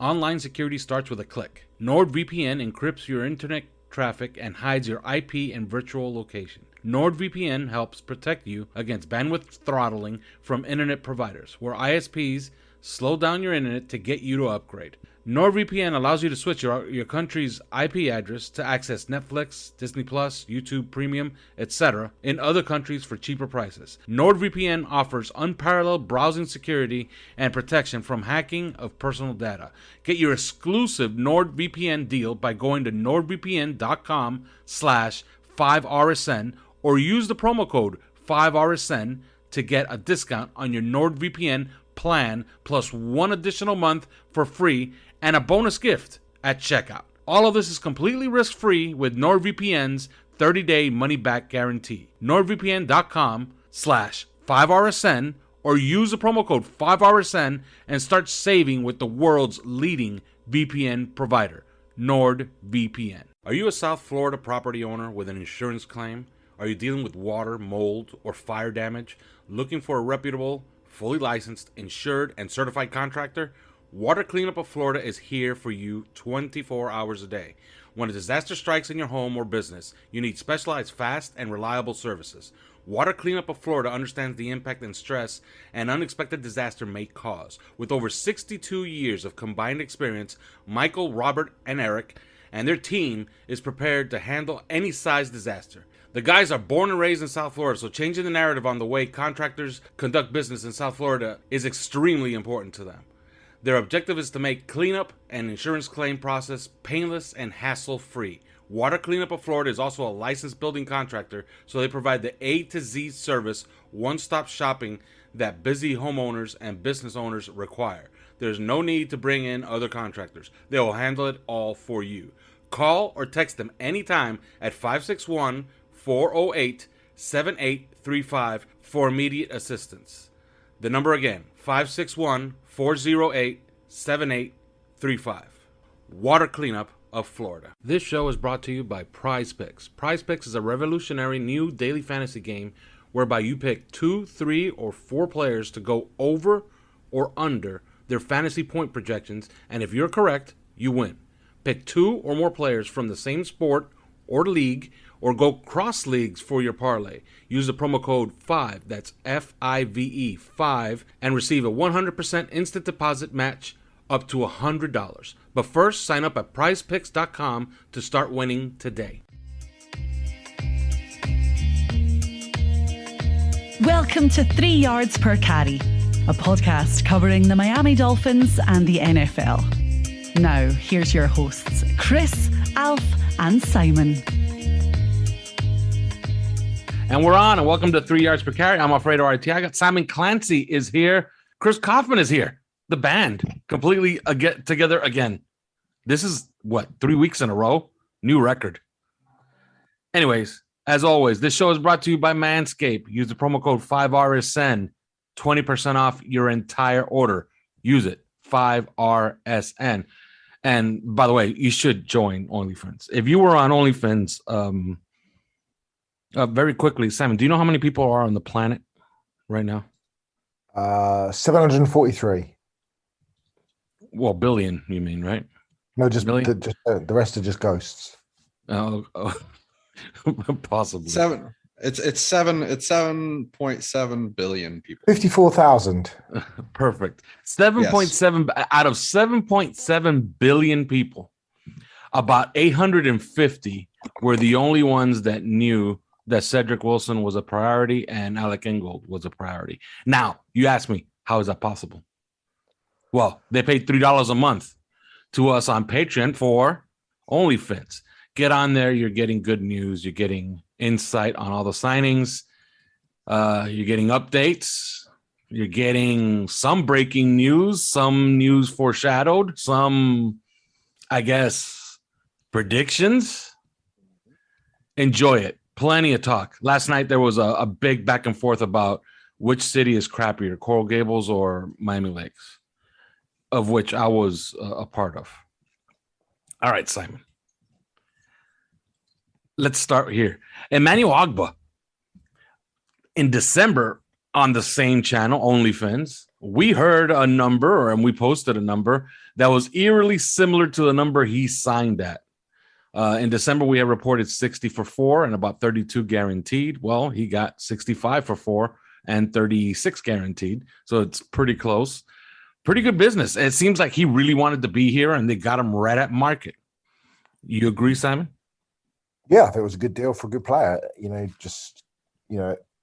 online security starts with a click. NordVPN encrypts your internet traffic and hides your IP and virtual location. NordVPN helps protect you against bandwidth throttling from internet providers, where ISPs slow down your internet to get you to upgrade. NordVPN allows you to switch your country's IP address to access Netflix, Disney+, YouTube Premium, etc. in other countries for cheaper prices. NordVPN offers unparalleled browsing security and protection from hacking of personal data. Get your exclusive NordVPN deal by going to nordvpn.com/5RSN or use the promo code 5RSN to get a discount on your NordVPN plan plus one additional month for free and a bonus gift at checkout. All of this is completely risk-free with NordVPN's 30-day money-back guarantee. NordVPN.com/5RSN or use the promo code 5RSN and start saving with the world's leading VPN provider, NordVPN. Are you a South Florida property owner with an insurance claim? Are you dealing with water, mold, or fire damage? Looking for a reputable, fully licensed, insured, and certified contractor? Water Cleanup of Florida is here for you 24 hours a day. When a disaster strikes in your home or business, you need specialized, fast, and reliable services. Water Cleanup of Florida understands the impact and stress an unexpected disaster may cause. With over 62 years of combined experience, Michael, Robert, and Eric and their team is prepared to handle any size disaster. The guys are born and raised in South Florida, so changing the narrative on the way contractors conduct business in South Florida is extremely important to them. Their objective is to make cleanup and insurance claim process painless and hassle-free. Water Cleanup of Florida is also a licensed building contractor, so they provide the A to Z service, one-stop shopping that busy homeowners and business owners require. There's no need to bring in other contractors. They will handle it all for you. Call or text them anytime at 561-408-7835 for immediate assistance. The number again, 561-408-7835. Water Cleanup of Florida. This show is brought to you by Prize Picks. Prize Picks is a revolutionary new daily fantasy game whereby you pick 2, 3, or 4 players to go over or under their fantasy point projections, and if you're correct, you win. Pick 2 or more players from the same sport or league, or go cross leagues for your parlay. Use the promo code 5, that's FIVE, 5, and receive a 100% instant deposit match up to $100. But first, sign up at prizepicks.com to start winning today. Welcome to 3 Yards Per Carry, a podcast covering the Miami Dolphins and the NFL. Now, here's your hosts, Chris, Alf, and Simon. And we're on, and welcome to 3 Yards Per Carry. I'm Alfredo Arteaga. Simon Clancy is here. Chris Kaufman is here. The band completely together again. This is, 3 weeks in a row? New record. Anyways, as always, this show is brought to you by Manscaped. Use the promo code 5RSN, 20% off your entire order. Use it, 5RSN. And by the way, you should join OnlyFans. If you were on OnlyFans, very quickly, Simon, do you know how many people are on the planet right now? 743. Well, billion, you mean, right? No, just the rest are just ghosts. Oh, possibly. It's 7.7 billion people. 54,000. Perfect. 7.7 out of 7.7 billion people. About 850 were the only ones that knew that Cedric Wilson was a priority and Alec Ingold was a priority. Now, you ask me, how is that possible? Well, they paid $3 a month to us on Patreon for OnlyFans. Get on there. You're getting good news. You're getting insight on all the signings. You're getting updates. You're getting some breaking news, some news foreshadowed, some, I guess, predictions. Enjoy it. Plenty of talk. Last night, there was a big back and forth about which city is crappier, Coral Gables or Miami Lakes, of which I was a part of. All right, Simon. Let's start here. Emmanuel Agba. In December, on the same channel, OnlyFans, we heard a number, and we posted a number, that was eerily similar to the number he signed at. In December, we had reported 60 for 4 and about 32 guaranteed. Well, he got 65 for 4 and 36 guaranteed. So it's pretty close. Pretty good business. It seems like he really wanted to be here, and they got him right at market. You agree, Simon? Yeah, I think it was a good deal for a good player.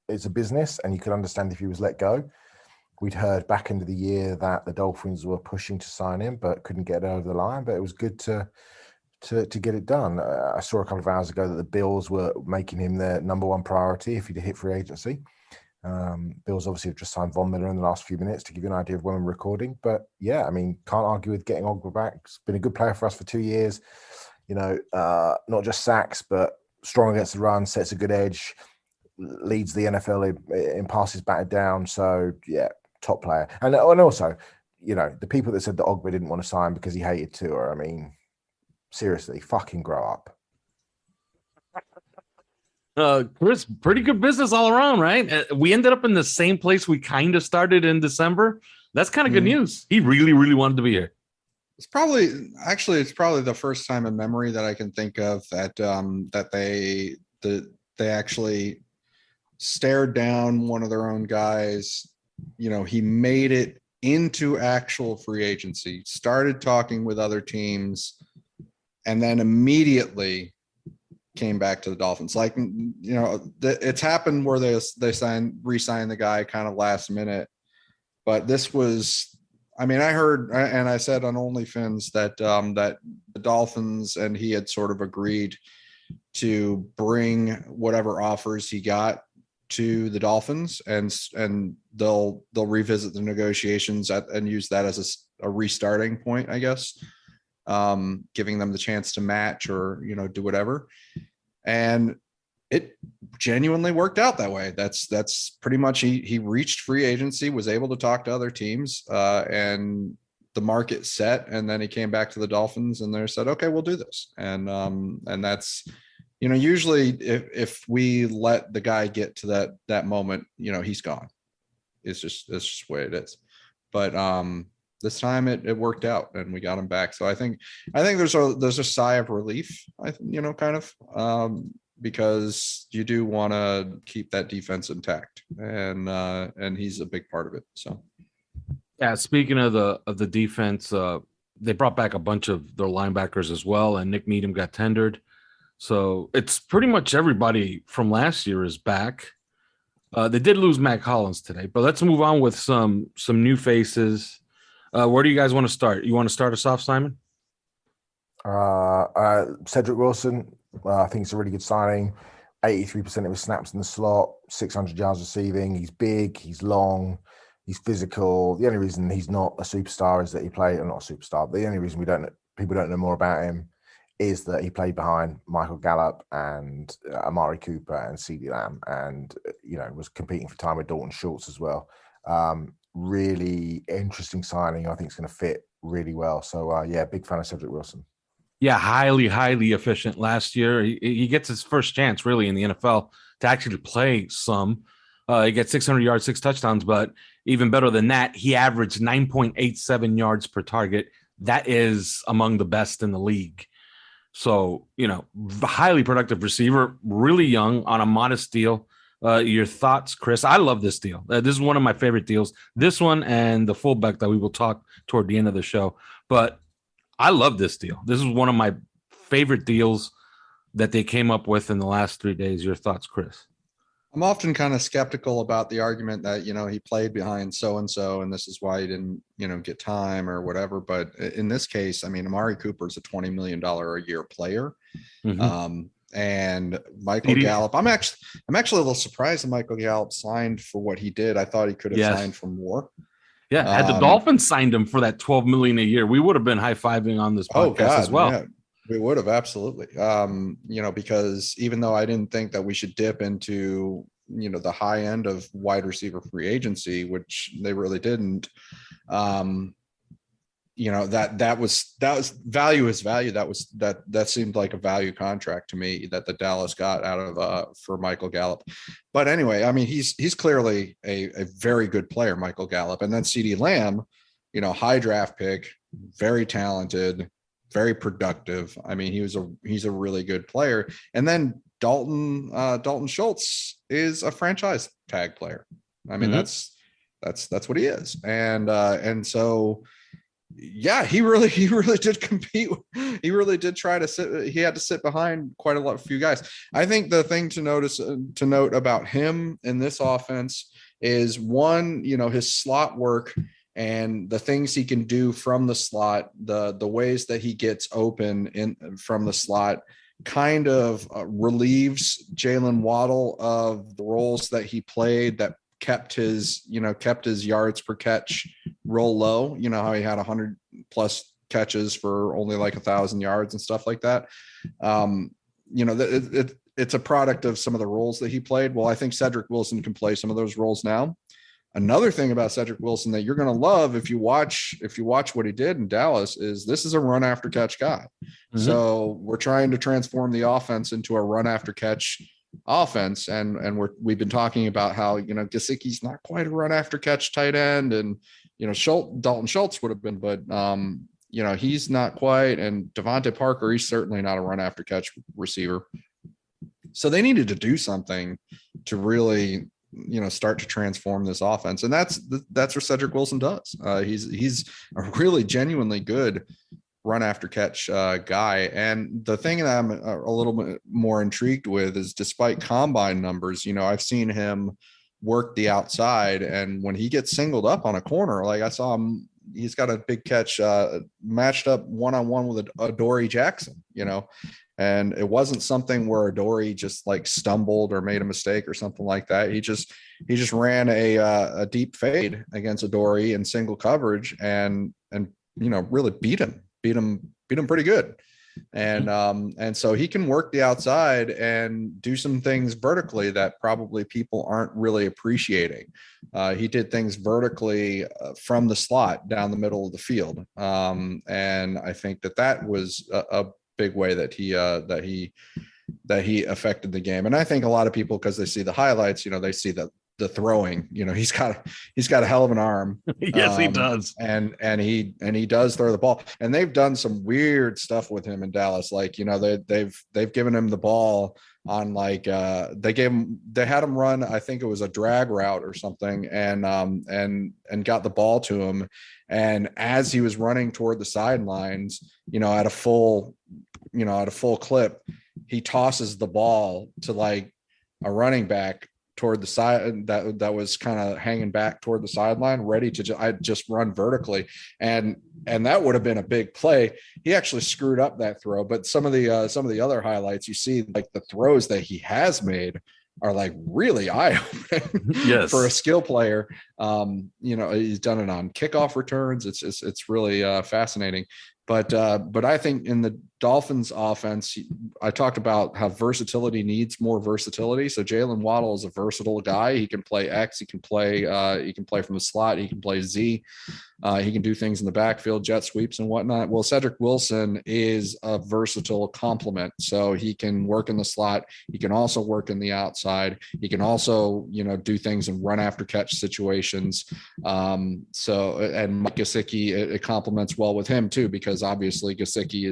It's a business, and you could understand if he was let go. We'd heard back into the year that the Dolphins were pushing to sign him, but couldn't get it over the line. But it was good to get it done. I saw a couple of hours ago that the Bills were making him their number one priority if he'd hit free agency. Bills obviously have just signed Von Miller in the last few minutes to give you an idea of when we're recording. But yeah, I mean, can't argue with getting Agba back. It's been a good player for us for 2 years. Not just sacks, but strong against the run, sets a good edge, leads the NFL in passes batted down. So yeah, top player. And also, the people that said that Agba didn't want to sign because he hated Tua, I mean, seriously, fucking grow up. Chris, pretty good business all around, right? We ended up in the same place we kind of started in December. That's kind of good news. He really, really wanted to be here. It's probably the first time in memory that I can think of that they actually stared down one of their own guys. He made it into actual free agency, started talking with other teams, and then immediately came back to the Dolphins. It's happened where they re-signed the guy kind of last minute, but this was, I mean, I heard, and I said on OnlyFans that the Dolphins and he had sort of agreed to bring whatever offers he got to the Dolphins, and they'll revisit the negotiations and use that as a restarting point, I guess. Giving them the chance to match or, do whatever. And it genuinely worked out that way. That's pretty much, he reached free agency, was able to talk to other teams, and the market set. And then he came back to the Dolphins and they said, okay, we'll do this. And that's, usually if we let the guy get to that moment, he's gone. It's just the way it is. But, this time it worked out and we got him back. So I think there's a sigh of relief, because you do want to keep that defense intact, and he's a big part of it. So yeah, speaking of the defense, they brought back a bunch of their linebackers as well, and Nick Needham got tendered. So it's pretty much everybody from last year is back. They did lose Matt Collins today, but let's move on with some new faces. Where do you guys want to start? You want to start us off, Simon? Cedric Wilson, I think it's a really good signing. 83% of his snaps in the slot, 600 yards receiving. He's big, he's long, he's physical. The only reason he's not a superstar is that he played, or not a superstar, but the only reason people don't know more about him is that he played behind Michael Gallup and Amari Cooper and CeeDee Lamb, and was competing for time with Dalton Schultz as well. Really interesting signing. I think it's going to fit really well. So big fan of Cedric Wilson. Yeah, highly, highly efficient last year. He gets his first chance really in the NFL to actually play some. He gets 600 yards, 6 touchdowns, but even better than that, he averaged 9.87 yards per target. That is among the best in the league. So, highly productive receiver, really young on a modest deal. Your thoughts, Chris? I love this deal. This is one of my favorite deals. This one and the fullback that we will talk toward the end of the show. But I love this deal. This is one of my favorite deals that they came up with in the last 3 days. Your thoughts, Chris? I'm often kind of skeptical about the argument that, he played behind so-and-so and this is why he didn't, get time or whatever. But in this case, I mean, Amari Cooper is a $20 million a year player. Mm-hmm. And Michael Gallup, I'm actually a little surprised that Michael Gallup signed for what he did. I thought he could have signed for more. Yeah, had the Dolphins signed him for that $12 million a year, we would have been high-fiving on this podcast as well. Yeah, we would have, absolutely. Because even though I didn't think that we should dip into, the high end of wide receiver free agency, which they really didn't, that was value is value. That seemed like a value contract to me that the Dallas got out of for Michael Gallup. But anyway, I mean, he's clearly a very good player, Michael Gallup. And then CeeDee Lamb, high draft pick, very talented, very productive. I mean, he's a really good player. And then Dalton Schultz is a franchise tag player. I mean, that's what he is. And so, yeah, he really did compete. He really did try to sit. He had to sit behind quite a few guys. I think the thing to note about him in this offense is, one, his slot work and the things he can do from the slot, the ways that he gets open from the slot kind of relieves Jalen Waddle of the roles that he played that kept his yards per catch roll low. You know how he had 100 plus catches for only like 1,000 yards and stuff like that. It's a product of some of the roles that he played. Well, I think Cedric Wilson can play some of those roles now. Another thing about Cedric Wilson that you're going to love if you watch what he did in Dallas is this is a run after catch guy. Mm-hmm. So we're trying to transform the offense into a run after catch offense. And we've been talking about how, Gesicki's not quite a run after catch tight end. And, Dalton Schultz would have been, but, he's not quite. And Devontae Parker, he's certainly not a run after catch receiver. So they needed to do something to really, start to transform this offense. And that's what Cedric Wilson does. He's a really genuinely good run after catch guy. And the thing that I'm a little bit more intrigued with is, despite combine numbers, I've seen him work the outside. And when he gets singled up on a corner, like I saw him, he's got a big catch matched up one-on-one with Adoree Jackson, and it wasn't something where Adoree just like stumbled or made a mistake or something like that. He just ran a deep fade against Adoree in single coverage and really beat him pretty good. And so he can work the outside and do some things vertically that probably people aren't really appreciating. He did things vertically from the slot down the middle of the field. And I think that was a big way that he affected the game. And I think a lot of people, because they see the highlights, they see the throwing, he's got a hell of an arm. Yes, he does. And he does throw the ball, and they've done some weird stuff with him in Dallas. Like, they've given him the ball on like, they had him run, I think it was a drag route or something, and got the ball to him. And as he was running toward the sidelines, at a full clip, he tosses the ball to like a running back toward the side that was kind of hanging back toward the sideline, ready to just run vertically. And that would have been a big play. He actually screwed up that throw, but some of the other highlights, you see like the throws that he has made are like really eye-opening. Yes. For a skill player. He's done it on kickoff returns. It's really fascinating. But I think in the Dolphins offense, I talked about how versatility needs more versatility. So Jalen Waddle is a versatile guy. He can play X. He can play from the slot. He can play Z. He can do things in the backfield, jet sweeps and whatnot. Well, Cedric Wilson is a versatile complement. So he can work in the slot. He can also work in the outside. He can also, do things in run after catch situations. And Mike Gesicki, it complements well with him too, because obviously Gesicki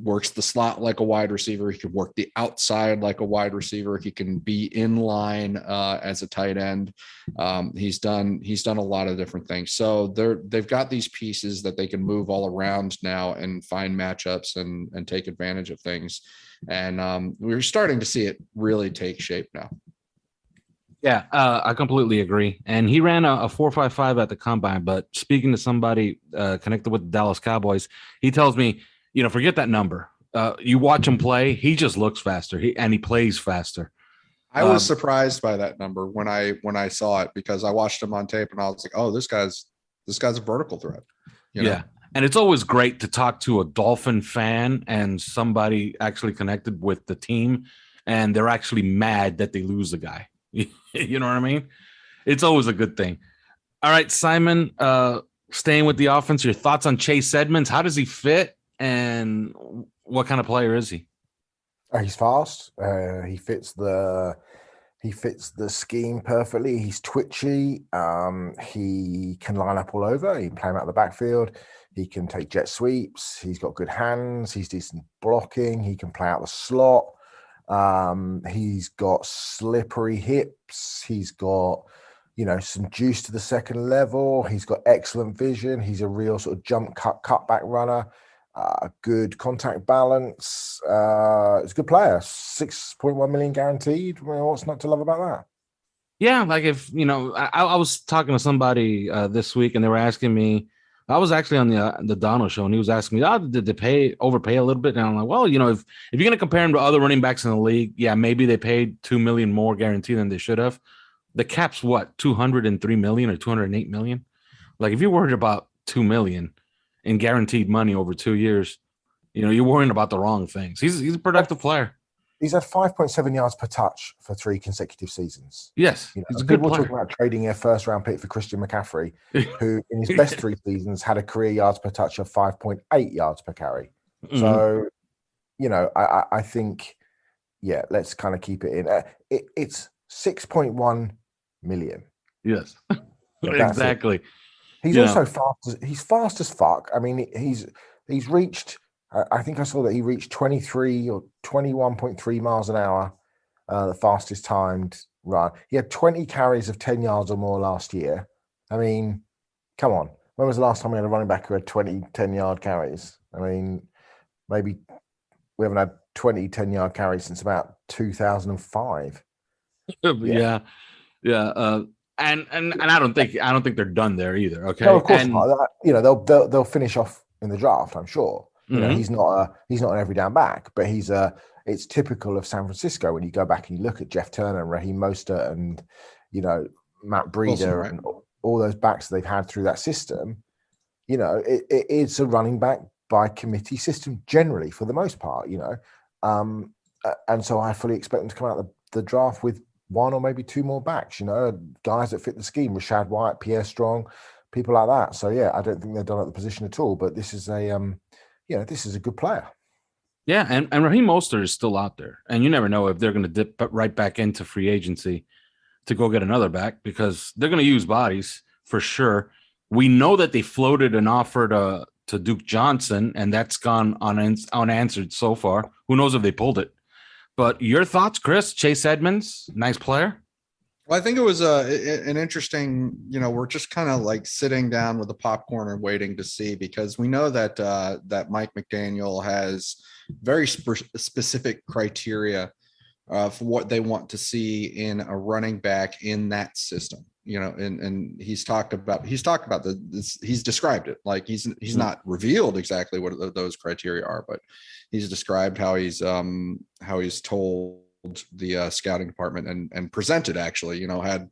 works the slot like a wide receiver. He can work the outside like a wide receiver. He can be in line as a tight end. He's done a lot of different things. So they've got these pieces that they can move all around now and find matchups and take advantage of things. And we're starting to see it really take shape now. Yeah, I completely agree. And he ran a 4.55 at the combine. But speaking to somebody connected with the Dallas Cowboys, he tells me, forget that number. You watch him play, he just looks faster. He plays faster. I was surprised by that number when I saw it, because I watched him on tape and I was like, oh, this guy's a vertical threat. Yeah. And it's always great to talk to a Dolphin fan and somebody actually connected with the team, and they're actually mad that they lose the guy. You know what I mean? It's always a good thing. All right, Simon, staying with the offense, your thoughts on Chase Edmonds? How does he fit, and what kind of player is he? He's fast. He fits the He fits the scheme perfectly. He's twitchy. He can line up all over. He can play him out of the backfield. He can take jet sweeps. He's got good hands. He's decent blocking. He can play out the slot. He's got slippery hips. He's got, some juice to the second level. He's got excellent vision. He's a real sort of jump cutback runner. Good contact balance. It's a good player. 6.1 million guaranteed. Well, what's not to love about that? Yeah, like if I was talking to somebody this week, and they were asking me. I was actually on the Donald show, and he was asking me, did they overpay a little bit? And I'm like, well, if you're going to compare him to other running backs in the league, yeah, maybe they paid $2 million more guaranteed than they should have. The cap's what, $203 million or $208 million? Like, if you're worried about $2 million in guaranteed money over 2 years, you're worrying about the wrong things. He's a productive player. He's had 5.7 yards per touch for 3 consecutive seasons. Yes, he's a good player. People talking about trading a first-round pick for Christian McCaffrey, who in his best 3 seasons had a career yards per touch of 5.8 yards per carry. Mm-hmm. So, I think, let's kind of keep it in. It's 6.1 million. Yes, exactly. He's also fast. He's fast as fuck. I mean, he's reached. I think I saw that he reached 23 or 21.3 miles an hour, the fastest timed run. He had 20 carries of 10 yards or more last year. I mean, come on. When was the last time we had a running back who had 20 10-yard carries? I mean, maybe we haven't had 20 10-yard carries since about 2005. Yeah. And I don't think they're done there either. Okay. No, of course not. They'll finish off in the draft, I'm sure. Mm-hmm. He's not an every down back, but it's typical of San Francisco when you go back and you look at Jeff Turner and Raheem Mostert and Matt Breida Wilson, right? And all those backs they've had through that system. It's a running back by committee system generally for the most part. And so I fully expect them to come out the draft with 1 or maybe 2 more backs. Guys that fit the scheme: Rashad White, Pierre Strong, people like that. So I don't think they're done at the position at all. But this is this is a good player. Yeah, and Raheem Mostert is still out there. And you never know if they're going to dip right back into free agency to go get another back, because they're going to use bodies for sure. We know that they floated an offer to Duke Johnson, and that's gone unanswered so far. Who knows if they pulled it? But your thoughts, Chris? Chase Edmonds, nice player. Well, I think it was an interesting, we're just kind of like sitting down with the popcorn and waiting to see, because we know that that Mike McDaniel has very specific criteria for what they want to see in a running back in that system. And he's talked about this. He's described it. Like he's not revealed exactly what those criteria are, but he's described how he's told the scouting department and presented, actually, had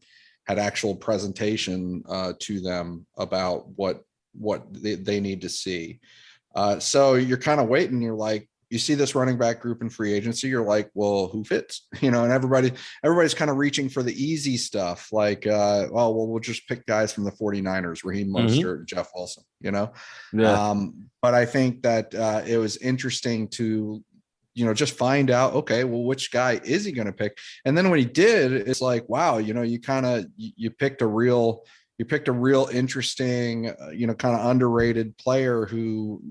actual presentation to them about what they need to see. So you're kind of waiting. You're like, you see this running back group in free agency, you're like, well, who fits? And everybody's kind of reaching for the easy stuff. Like, we'll just pick guys from the 49ers, Raheem Mostert, Jeff Wilson, Yeah. But I think that it was interesting to, just find out, okay, well, which guy is he going to pick? And then when he did, it's like, wow, you picked a real interesting, kind of underrated player who,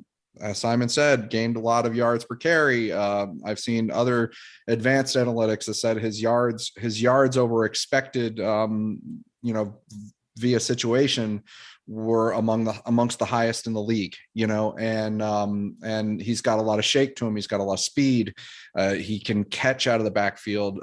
as Simon said, gained a lot of yards per carry. I've seen other advanced analytics that said his yards over expected, via situation were amongst the highest in the league, and he's got a lot of shake to him. He's got a lot of speed. He can catch out of the backfield.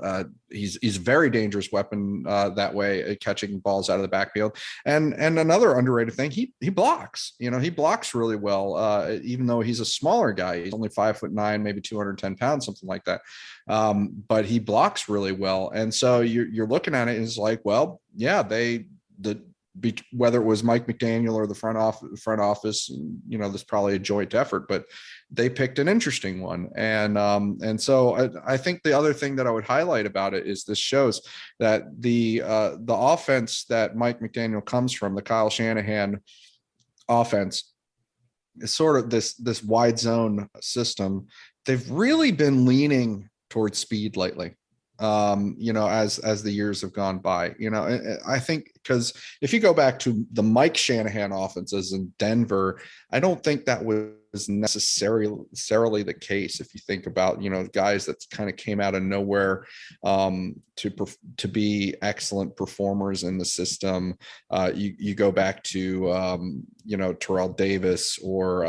He's a very dangerous weapon that way, catching balls out of the backfield. And another underrated thing, he blocks. He blocks really well, even though he's a smaller guy. He's only 5'9", maybe 210 pounds, something like that. But he blocks really well. And so you're looking at it, and it's like, well, yeah, whether it was Mike McDaniel or the front office, there's probably a joint effort, but they picked an interesting one. And so I think the other thing that I would highlight about it is this shows that the offense that Mike McDaniel comes from, the Kyle Shanahan offense, is sort of this wide zone system. They've really been leaning towards speed lately. as the years have gone by. I think because if you go back to the Mike Shanahan offenses in Denver, I don't think that was necessarily the case. If you think about, guys that kind of came out of nowhere to be excellent performers in the system. You go back to, Terrell Davis or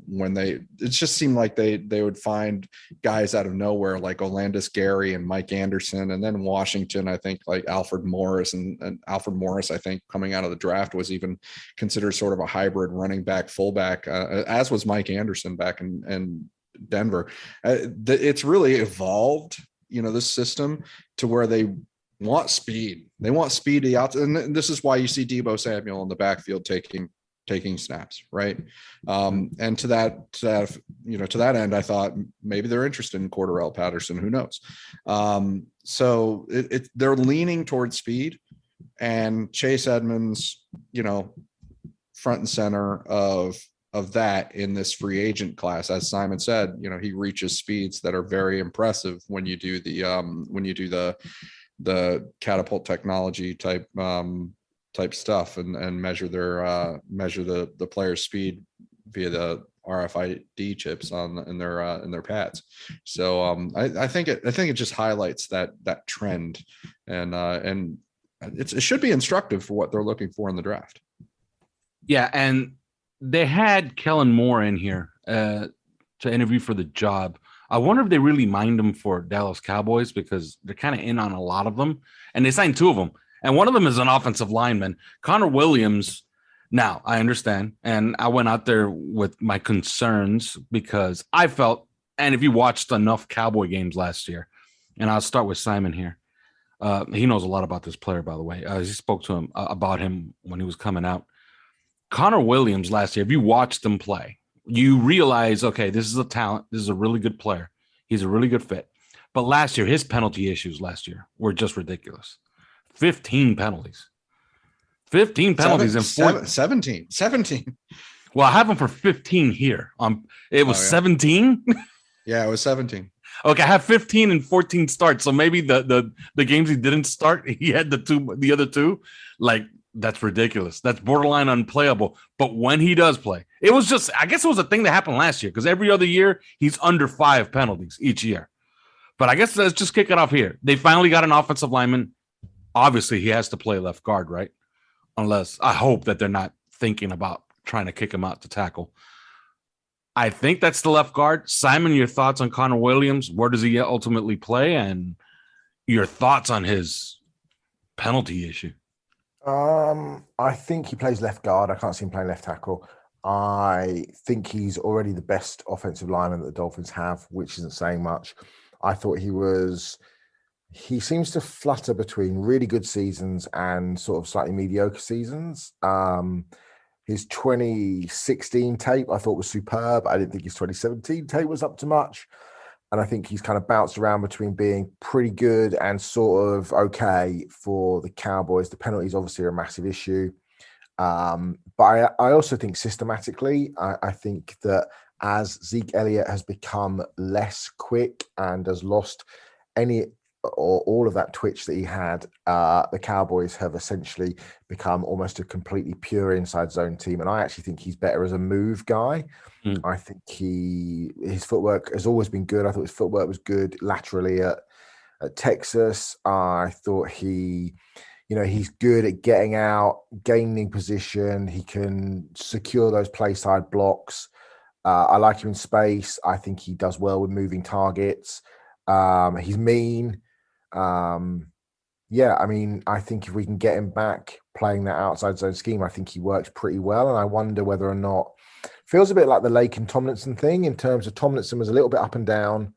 when it just seemed like they would find guys out of nowhere like Olandis Gary and Mike Anderson, and then Washington, I think like Alfred Morris and Alfred Morris, I think coming out of the draft was even considered sort of a hybrid running back fullback, as was Mike Anderson back in Denver. It's really evolved, this system to where they want speed. They want speed out, and this is why you see Deebo Samuel in the backfield taking snaps, right? And to that end, I thought maybe they're interested in Cordarrelle Patterson. Who knows? So they're leaning towards speed, and Chase Edmonds, front and center of that in this free agent class. As Simon said, he reaches speeds that are very impressive when you do the catapult technology type stuff and measure the player's speed via the RFID chips in their pads. So I think it just highlights that trend, and it should be instructive for what they're looking for in the draft. Yeah, and they had Kellen Moore in here to interview for the job. I wonder if they really mind him for Dallas Cowboys, because they're kind of in on a lot of them, and they signed 2 of them. And one of them is an offensive lineman, Conor Williams. Now, I understand, and I went out there with my concerns because I felt, and if you watched enough Cowboy games last year, and I'll start with Simon here. He knows a lot about this player, by the way. He spoke to him about him when he was coming out. Conor Williams last year, if you watched him play, you realize, okay, this is a talent. This is a really good player. He's a really good fit. But last year, his penalty issues last year were just ridiculous. 15 penalties. 15 penalties and 17. Well, I have him for 15 here. It was 17. Yeah, it was 17. Okay, I have 15 and 14 starts. So maybe the games he didn't start, he had the other 2. Like, that's ridiculous. That's borderline unplayable. But when he does play, it was just, I guess it was a thing that happened last year, because every other year he's under 5 penalties each year. But I guess let's just kick it off here. They finally got an offensive lineman. Obviously, he has to play left guard, right? Unless I hope that they're not thinking about trying to kick him out to tackle. I think that's the left guard. Simon, your thoughts on Conor Williams? Where does he ultimately play? And your thoughts on his penalty issue? I think he plays left guard. I can't see him playing left tackle. I think he's already the best offensive lineman that the Dolphins have, which isn't saying much. I thought he seems to flutter between really good seasons and sort of slightly mediocre seasons. His 2016 tape I thought was superb. I didn't think his 2017 tape was up to much. And I think he's kind of bounced around between being pretty good and sort of okay for the Cowboys. The penalties obviously are a massive issue. But I also think systematically, I think that as Zeke Elliott has become less quick and has lost any or all of that twitch that he had, the Cowboys have essentially become almost a completely pure inside zone team. And I actually think he's better as a move guy. I think his footwork has always been good. I thought his footwork was good laterally at Texas. I thought he's good at getting out, gaining position. He can secure those play side blocks. I like him in space. I think he does well with moving targets. He's mean. I think if we can get him back playing that outside zone scheme, I think he works pretty well. And I wonder whether or not, feels a bit like the Lake and Tomlinson thing, in terms of Tomlinson was a little bit up and down,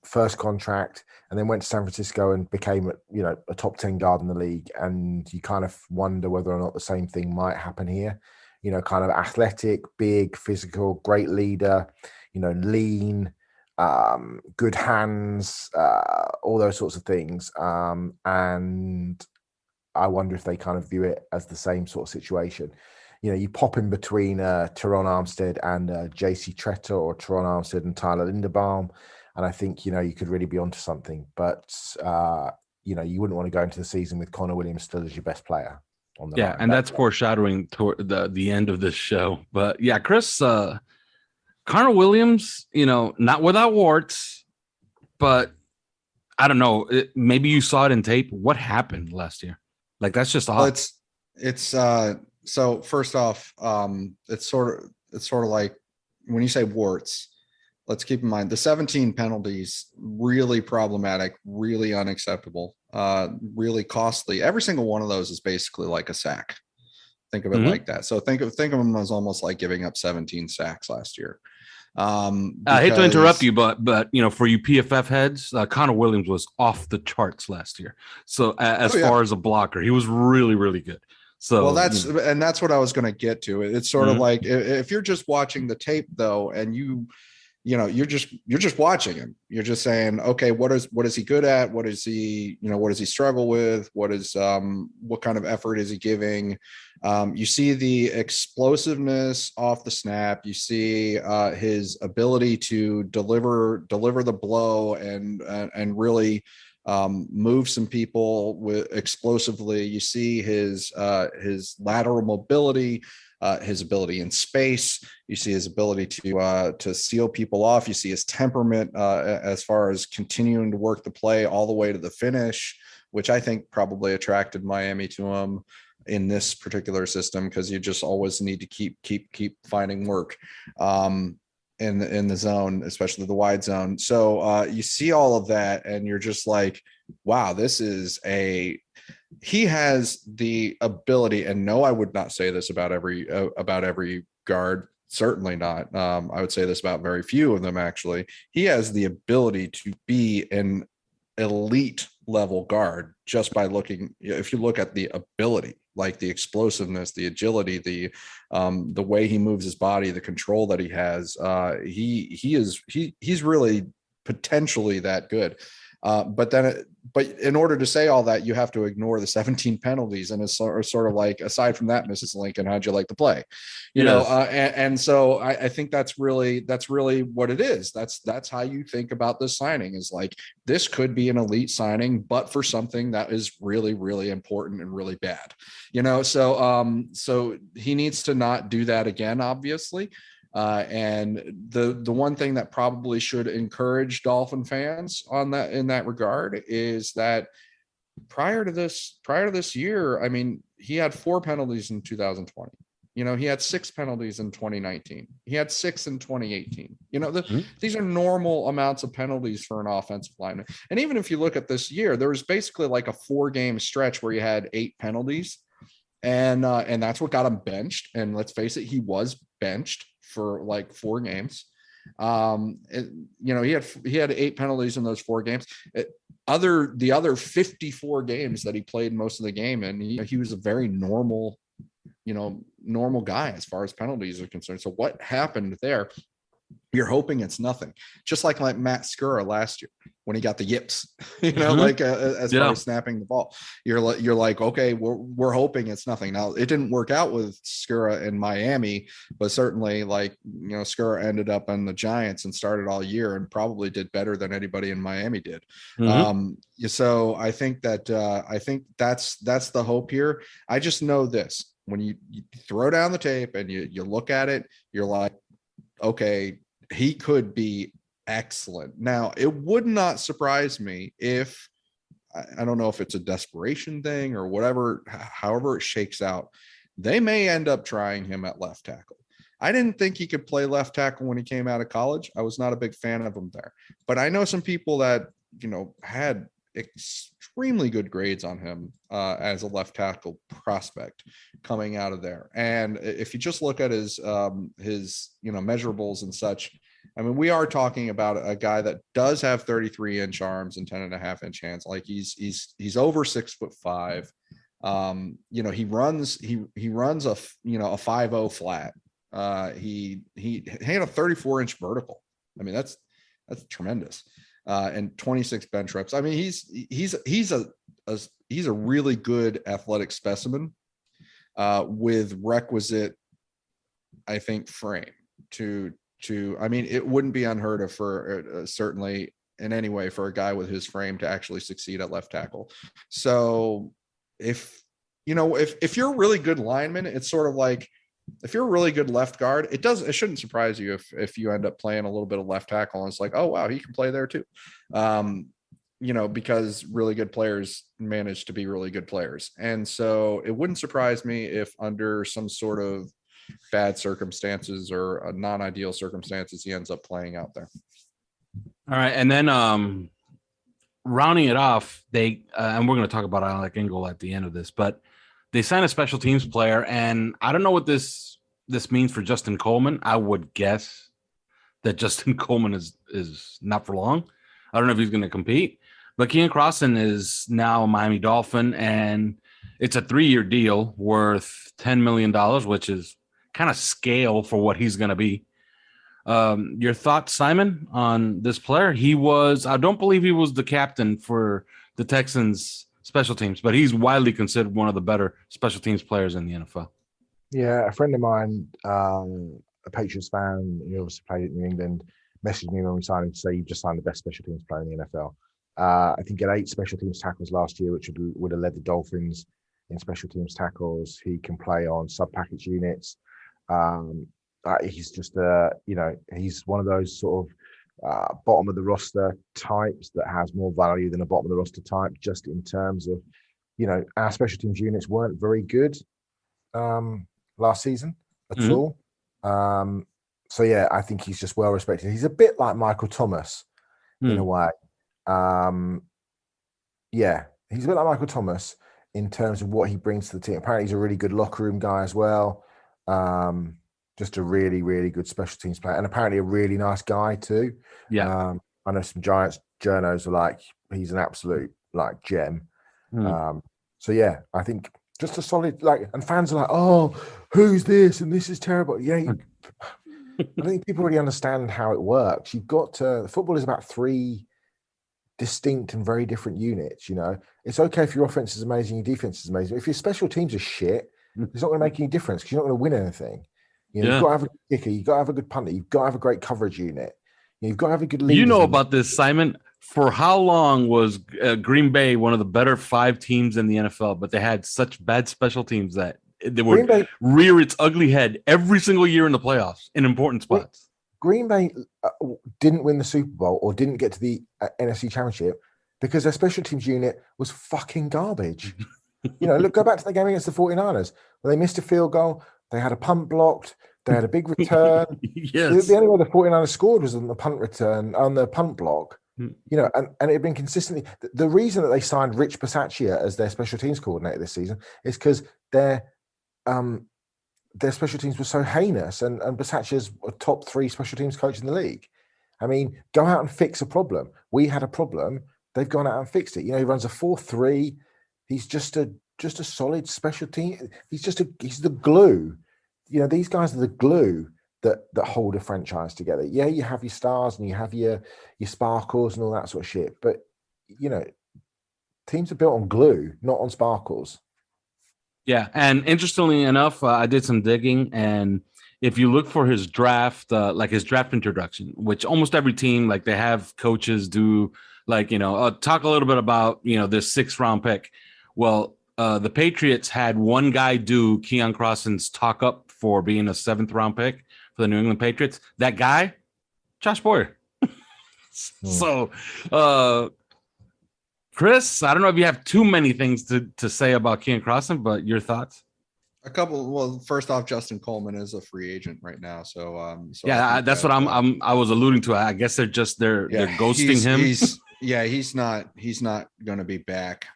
first contract, and then went to San Francisco and became a top 10 guard in the league. And you kind of wonder whether or not the same thing might happen here. Kind of athletic, big, physical, great leader, lean, good hands, all those sorts of things. And I wonder if they kind of view it as the same sort of situation. You pop in between Teron Armstead and JC Tretter, or Teron Armstead and Tyler Linderbaum. And I think, you could really be onto something. But, you wouldn't want to go into the season with Conor Williams still as your best player on the line. And that's foreshadowing toward the end of this show. But yeah, Chris, Conor Williams, not without warts, but I don't know. Maybe you saw it in tape. What happened last year? Like, that's just odd. Well, it's so first off, it's sort of like when you say warts, let's keep in mind the 17 penalties, really problematic, really unacceptable, really costly. Every single one of those is basically like a sack. Think of it like that. So think of them as almost like giving up 17 sacks last year. I hate to interrupt you, but for you PFF heads, Conor Williams was off the charts last year. So as far as a blocker, he was really, really good. So well, that's what I was going to get to. It's sort of like if you're just watching the tape though, and you're just watching him. You're just saying, okay, what is he good at? What is he, what does he struggle with? What kind of effort is he giving? You see the explosiveness off the snap. You see his ability to deliver the blow and really move some people explosively. You see his lateral mobility, his ability in space. You see his ability to seal people off. You see his temperament as far as continuing to work the play all the way to the finish, which I think probably attracted Miami to him in this particular system, because you just always need to keep finding work in the zone, especially the wide zone. So you see all of that and you're just like, wow, he has the ability, and no, I would not say this about every guard. Certainly not. I would say this about very few of them, actually. He has the ability to be an elite level guard just by looking. If you look at the ability, like the explosiveness, the agility, the way he moves his body, the control that he has, he's really potentially that good. But in order to say all that, you have to ignore the 17 penalties, and it's sort of like, aside from that, Mrs. Lincoln, how'd you like to play? And so I think that's really what it is. That's how you think about this signing, is like, this could be an elite signing, but for something that is really, really important and really bad, so he needs to not do that again, obviously. And the one thing that probably should encourage Dolphin fans in that regard is that prior to this year, I mean, he had 4 penalties in 2020. He had 6 penalties in 2019. He had 6 in 2018. These are normal amounts of penalties for an offensive lineman. And even if you look at this year, there was basically like a 4-game stretch where he had 8 penalties, and that's what got him benched. And let's face it, he was benched for like 4 games. He had 8 penalties in those 4 games. The other 54 games that he played most of the game, and he was a very normal guy as far as penalties are concerned. So what happened there? You're hoping it's nothing. Just like Matt Skura last year when he got the yips, as far as snapping the ball. You're like, okay, we're hoping it's nothing. Now, it didn't work out with Skura in Miami, but certainly, Skura ended up on the Giants and started all year and probably did better than anybody in Miami did. So I think that's the hope here. I just know this: when you throw down the tape and you look at it, you're like, okay, he could be excellent. Now, it would not surprise me if, I don't know if it's a desperation thing or whatever, however it shakes out, they may end up trying him at left tackle. I didn't think he could play left tackle when he came out of college. I was not a big fan of him there, but I know some people that, had extremely good grades on him as a left tackle prospect coming out of there. And if you just look at his measurables and such, I mean, we are talking about a guy that does have 33-inch arms and 10.5-inch hands. Like he's over 6'5". He runs a 5.0 flat. He had a 34-inch vertical. I mean, that's tremendous. And 26 bench reps. I mean, he's a really good athletic specimen with requisite, I think, frame I mean, it wouldn't be unheard of for certainly in any way for a guy with his frame to actually succeed at left tackle. So if you're a really good lineman, it's sort of like, if you're a really good left guard, it shouldn't surprise you if you end up playing a little bit of left tackle and it's like, oh wow, he can play there too. Because really good players manage to be really good players. And so it wouldn't surprise me if under some sort of bad circumstances or a non-ideal circumstances, he ends up playing out there. All right. And then rounding it off, they and we're going to talk about Alec Ingold at the end of this, but they signed a special teams player, and I don't know what this means for Justin Coleman. I would guess that Justin Coleman is not for long. I don't know if he's going to compete, but Keon Crossan is now a Miami Dolphin, and it's a 3-year deal worth $10 million, which is kind of scale for what he's going to be. Your thoughts, Simon, on this player? I don't believe he was the captain for the Texans special teams, but he's widely considered one of the better special teams players in the NFL. Yeah, a friend of mine, a Patriots fan, who obviously played in New England, messaged me when we signed him to say you've just signed the best special teams player in the NFL. I think he had 8 special teams tackles last year, which would have led the Dolphins in special teams tackles. He can play on sub-package units. He's just he's one of those sort of bottom of the roster types that has more value than a bottom of the roster type, just in terms of, our special teams units weren't very good last season at all. So yeah, I think he's just well respected. He's a bit like Michael Thomas in a way. Yeah, he's a bit like Michael Thomas in terms of what he brings to the team. Apparently he's a really good locker room guy as well. Just a really, really good special teams player, and apparently a really nice guy too. Yeah. I know some Giants journos are like, he's an absolute like gem. So yeah, I think just a solid, and fans are like, oh, who's this? And this is terrible. Yeah. I think people already understand how it works. You've got football is about 3 distinct and very different units. It's okay if your offense is amazing, your defense is amazing. If your special teams are shit, it's not going to make any difference because you're not going to win anything. You've got to have a good kicker, you've got to have a good punter, you've got to have a great coverage unit. You've got to have a good leader. You know about this, Simon. For how long was Green Bay one of the better 5 teams in the NFL, but they had such bad special teams that they would rear its ugly head every single year in the playoffs in important spots? Green Bay didn't win the Super Bowl or didn't get to the NFC Championship because their special teams unit was fucking garbage. Look, go back to the game against the 49ers where they missed a field goal. They had a punt blocked. They had a big return. Yes. The only way the 49ers scored was on the punt return, on the punt block. And it had been consistently. The reason that they signed Rich Bisaccia as their special teams coordinator this season is because their special teams were so heinous, and Bisaccia's a top 3 special teams coach in the league. I mean, go out and fix a problem. We had a problem. They've gone out and fixed it. He runs a 4-3. He's just a solid special team. He's the glue. These guys are the glue that hold a franchise together. Yeah, you have your stars and you have your sparkles and all that sort of shit. But, teams are built on glue, not on sparkles. Yeah. And interestingly enough, I did some digging, and if you look for his draft, his draft introduction, which almost every team, they have coaches do, talk a little bit about, this 6th round pick. Well, the Patriots had one guy do Keon Crossan's talk up for being a 7th round pick for the New England Patriots. That guy, Josh Boyer. So, Chris, I don't know if you have too many things to say about Keon Crossan, but your thoughts? A couple. Well, first off, Justin Coleman is a free agent right now, so yeah, that's what I was alluding to. I guess they're ghosting him. He's not going to be back.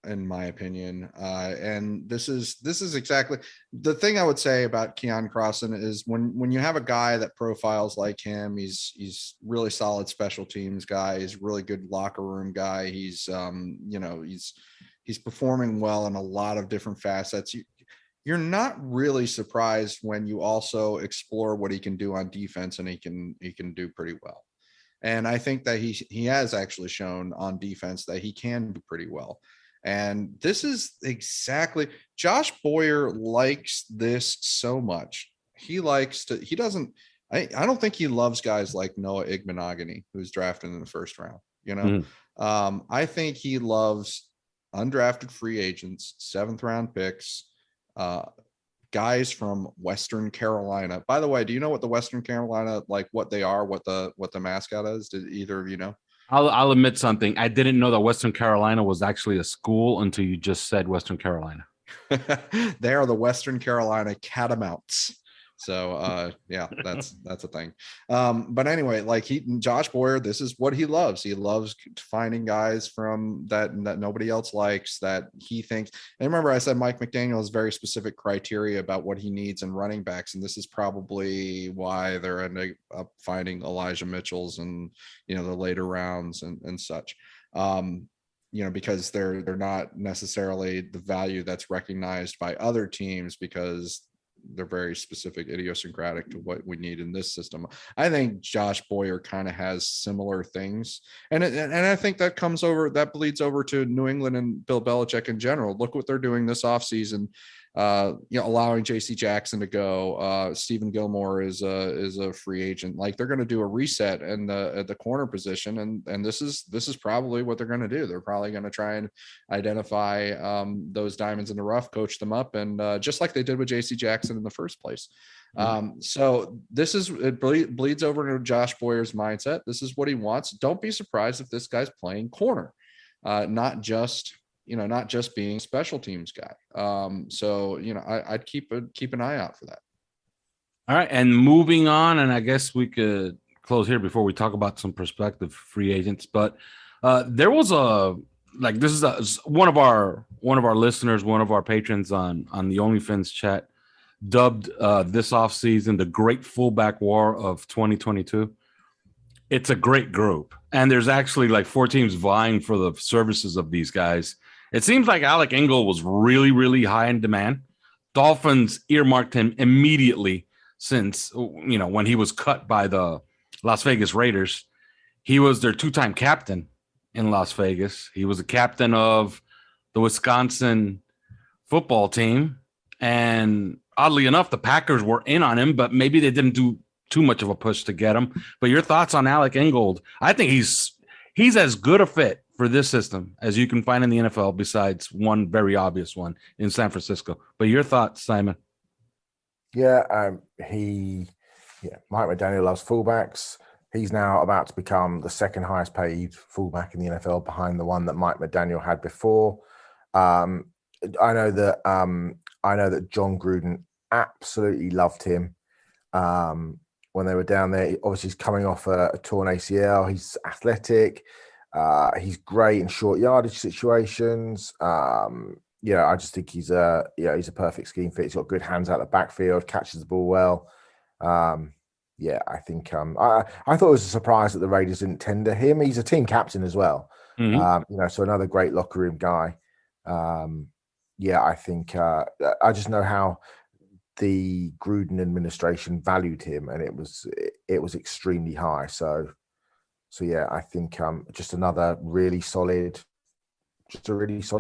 In my opinion. And this is exactly the thing I would say about Keon Crossan is when you have a guy that profiles like him, he's really solid special teams guy. He's really good locker room guy. He's performing well in a lot of different facets. You're not really surprised when you also explore what he can do on defense, and he can do pretty well. And I think that he has actually shown on defense that he can do pretty well. And this is exactly, Josh Boyer likes this so much. He doesn't I don't think he loves guys like Noah Igbenogany, who's drafted in the first round. I think he loves undrafted free agents, 7th round picks, guys from Western Carolina. By the way, do you know what the Western Carolina, like what they are, what the mascot is? Did either of you know? I'll admit something. I didn't know that Western Carolina was actually a school until you just said Western Carolina. They are the Western Carolina Catamounts. So yeah, that's a thing. But anyway, like Josh Boyer, this is what he loves. He loves finding guys from that nobody else likes, that he thinks. And remember, I said Mike McDaniel has very specific criteria about what he needs in running backs, and this is probably why they're ending up finding Elijah Mitchells and the later rounds and such. Because they're not necessarily the value that's recognized by other teams, because they're very specific, idiosyncratic to what we need in this system. I think Josh Boyer kind of has similar things, and I think that bleeds over to New England and Bill Belichick in general. Look what they're doing this offseason. Allowing JC Jackson to go. Stephen Gilmore is a free agent. Like, they're going to do a reset at the corner position, and this is probably what they're going to do. They're probably going to try and identify those diamonds in the rough, coach them up, and just like they did with JC Jackson in the first place. So it bleeds over into Josh Boyer's mindset. This is what he wants. Don't be surprised if this guy's playing corner, not just being a special teams guy. I'd keep an eye out for that. All right. And moving on, and I guess we could close here before we talk about some prospective free agents, but there was one of our listeners, one of our patrons on the OnlyFans chat dubbed this offseason the Great Fullback War of 2022. It's a great group, and there's actually like 4 teams vying for the services of these guys. It seems like Alec Ingold was really, really high in demand. Dolphins earmarked him immediately since, when he was cut by the Las Vegas Raiders. He was their 2-time captain in Las Vegas. He was a captain of the Wisconsin football team. And oddly enough, the Packers were in on him, but maybe they didn't do too much of a push to get him. But your thoughts on Alec Ingold? I think he's as good a fit for this system as you can find in the NFL, besides one very obvious one in San Francisco. But your thoughts, Simon? Yeah, Mike McDaniel loves fullbacks. He's now about to become the second highest paid fullback in the NFL, behind the one that Mike McDaniel had before. I know that John Gruden absolutely loved him when they were down there. Obviously, he's coming off a torn ACL. He's athletic. He's great in short yardage situations. I just think he's a perfect scheme fit. He's got good hands out the backfield, catches the ball well. I think I thought it was a surprise that the Raiders didn't tender him. He's a team captain as well. So another great locker room guy. I think I just know how the Gruden administration valued him, and it was extremely high. So I think just a really solid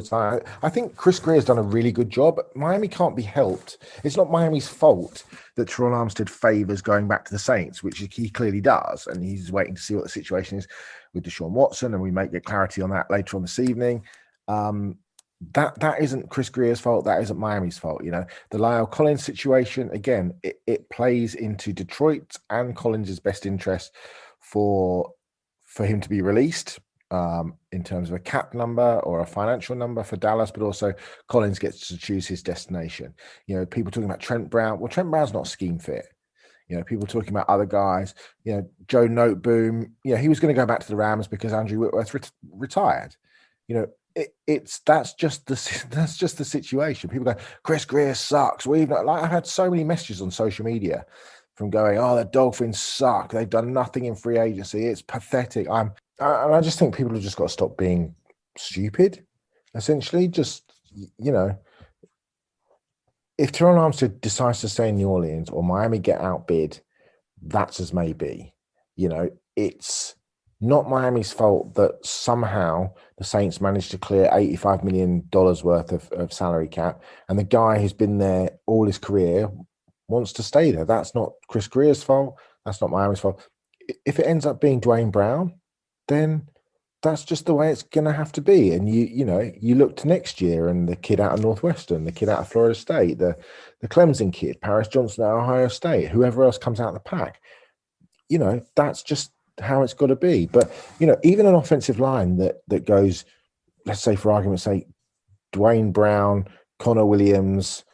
sign. I think Chris Greer's done a really good job. Miami can't be helped. It's not Miami's fault that Teron Armstead favors going back to the Saints, which he clearly does, and he's waiting to see what the situation is with Deshaun Watson, and we may get clarity on that later on this evening. That isn't Chris Greer's fault. That isn't Miami's fault. The Lyle Collins situation, again, it plays into Detroit and Collins' best interest for him to be released in terms of a cap number or a financial number for Dallas, but also Collins gets to choose his destination. People talking about Trent Brown. Well, Trent Brown's not scheme fit. People talking about other guys. Joe Noteboom. He was going to go back to the Rams because Andrew Whitworth retired. That's just the situation. People go, Chris Greer sucks. I've had so many messages on social media from going, the Dolphins suck. They've done nothing in free agency. It's pathetic. And I just think people have just got to stop being stupid. Essentially, if Teron Armstead decides to stay in New Orleans or Miami get outbid, that's as may be. It's not Miami's fault that somehow the Saints managed to clear $85 million worth of salary cap, and the guy who's been there all his career wants to stay there. That's not Chris Greer's fault. That's not Miami's fault. If it ends up being Dwayne Brown, then that's just the way it's going to have to be. And you look to next year and the kid out of Northwestern, the kid out of Florida State, the Clemson kid, Paris Johnson at Ohio State, whoever else comes out of the pack, that's just how it's got to be. But, even an offensive line that goes, let's say for argument's sake, Dwayne Brown, Conor Williams,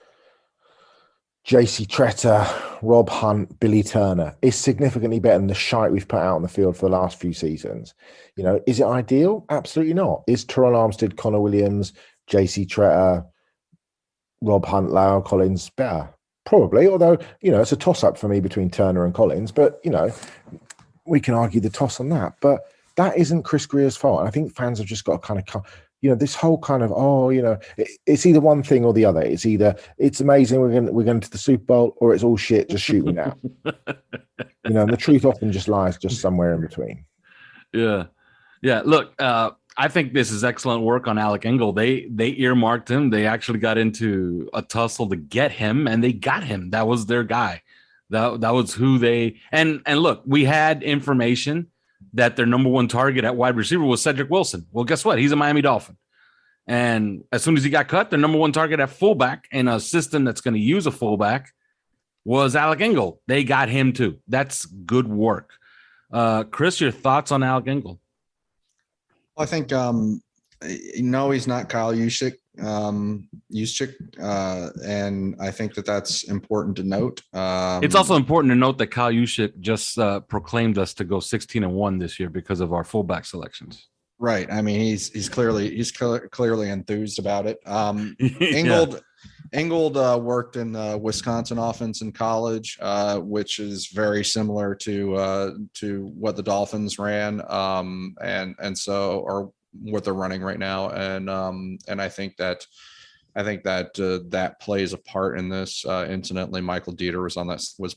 JC Tretter, Rob Hunt, Billy Turner is significantly better than the shite we've put out on the field for the last few seasons. Is it ideal? Absolutely not. Is Terrell Armstead, Conor Williams, JC Tretter, Rob Hunt, Lyle Collins better? Probably, although, it's a toss-up for me between Turner and Collins, but, we can argue the toss on that. But that isn't Chris Greer's fault. And I think fans have just got to kind of this whole kind of, it's either one thing or the other. It's either it's amazing, we're going to the Super Bowl, or it's all shit, just shoot me now. And the truth often just lies just somewhere in between. Yeah. Look, I think this is excellent work on Alec Ingold. They earmarked him. They actually got into a tussle to get him, and they got him. That was their guy. That was who they and look, we had information that their number one target at wide receiver was Cedric Wilson. Well, guess what? He's a Miami Dolphin. And as soon as he got cut, their number one target at fullback in a system that's going to use a fullback was Alec Ingold. They got him too. That's good work. Chris, your thoughts on Alec Ingold? I think, he's not Kyle Juszczyk. And I think that's important to note. It's also important to note that Kyle Juszczyk just proclaimed us to go 16-1 this year because of our fullback selections. Right. I mean, he's clearly enthused about it. Ingold worked in the Wisconsin offense in college, which is very similar to what the Dolphins ran, and so or what they're running right now, and I think that that plays a part in this. Incidentally, Michael Dieter was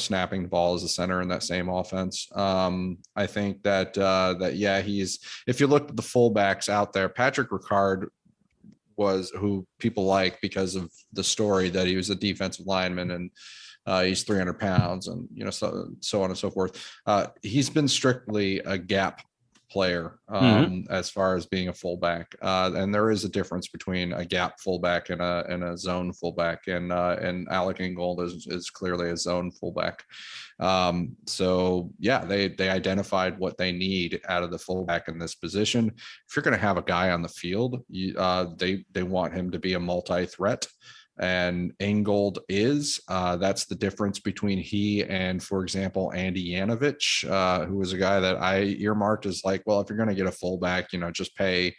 snapping the ball as a center in that same offense. I think that he's, if you look at the fullbacks out there, Patrick Ricard was who people like because of the story that he was a defensive lineman and he's 300 pounds and so on and so forth. He's been strictly a gap player as far as being a fullback, and there is a difference between a gap fullback and a zone fullback, and Alec Ingold is clearly a zone fullback. So yeah, they identified what they need out of the fullback in this position. If you're going to have a guy on the field, they want him to be a multi-threat. And Ingold is, that's the difference between he and, for example, Andy Yanovich, who was a guy that I earmarked as like, well, if you're going to get a fullback, just pay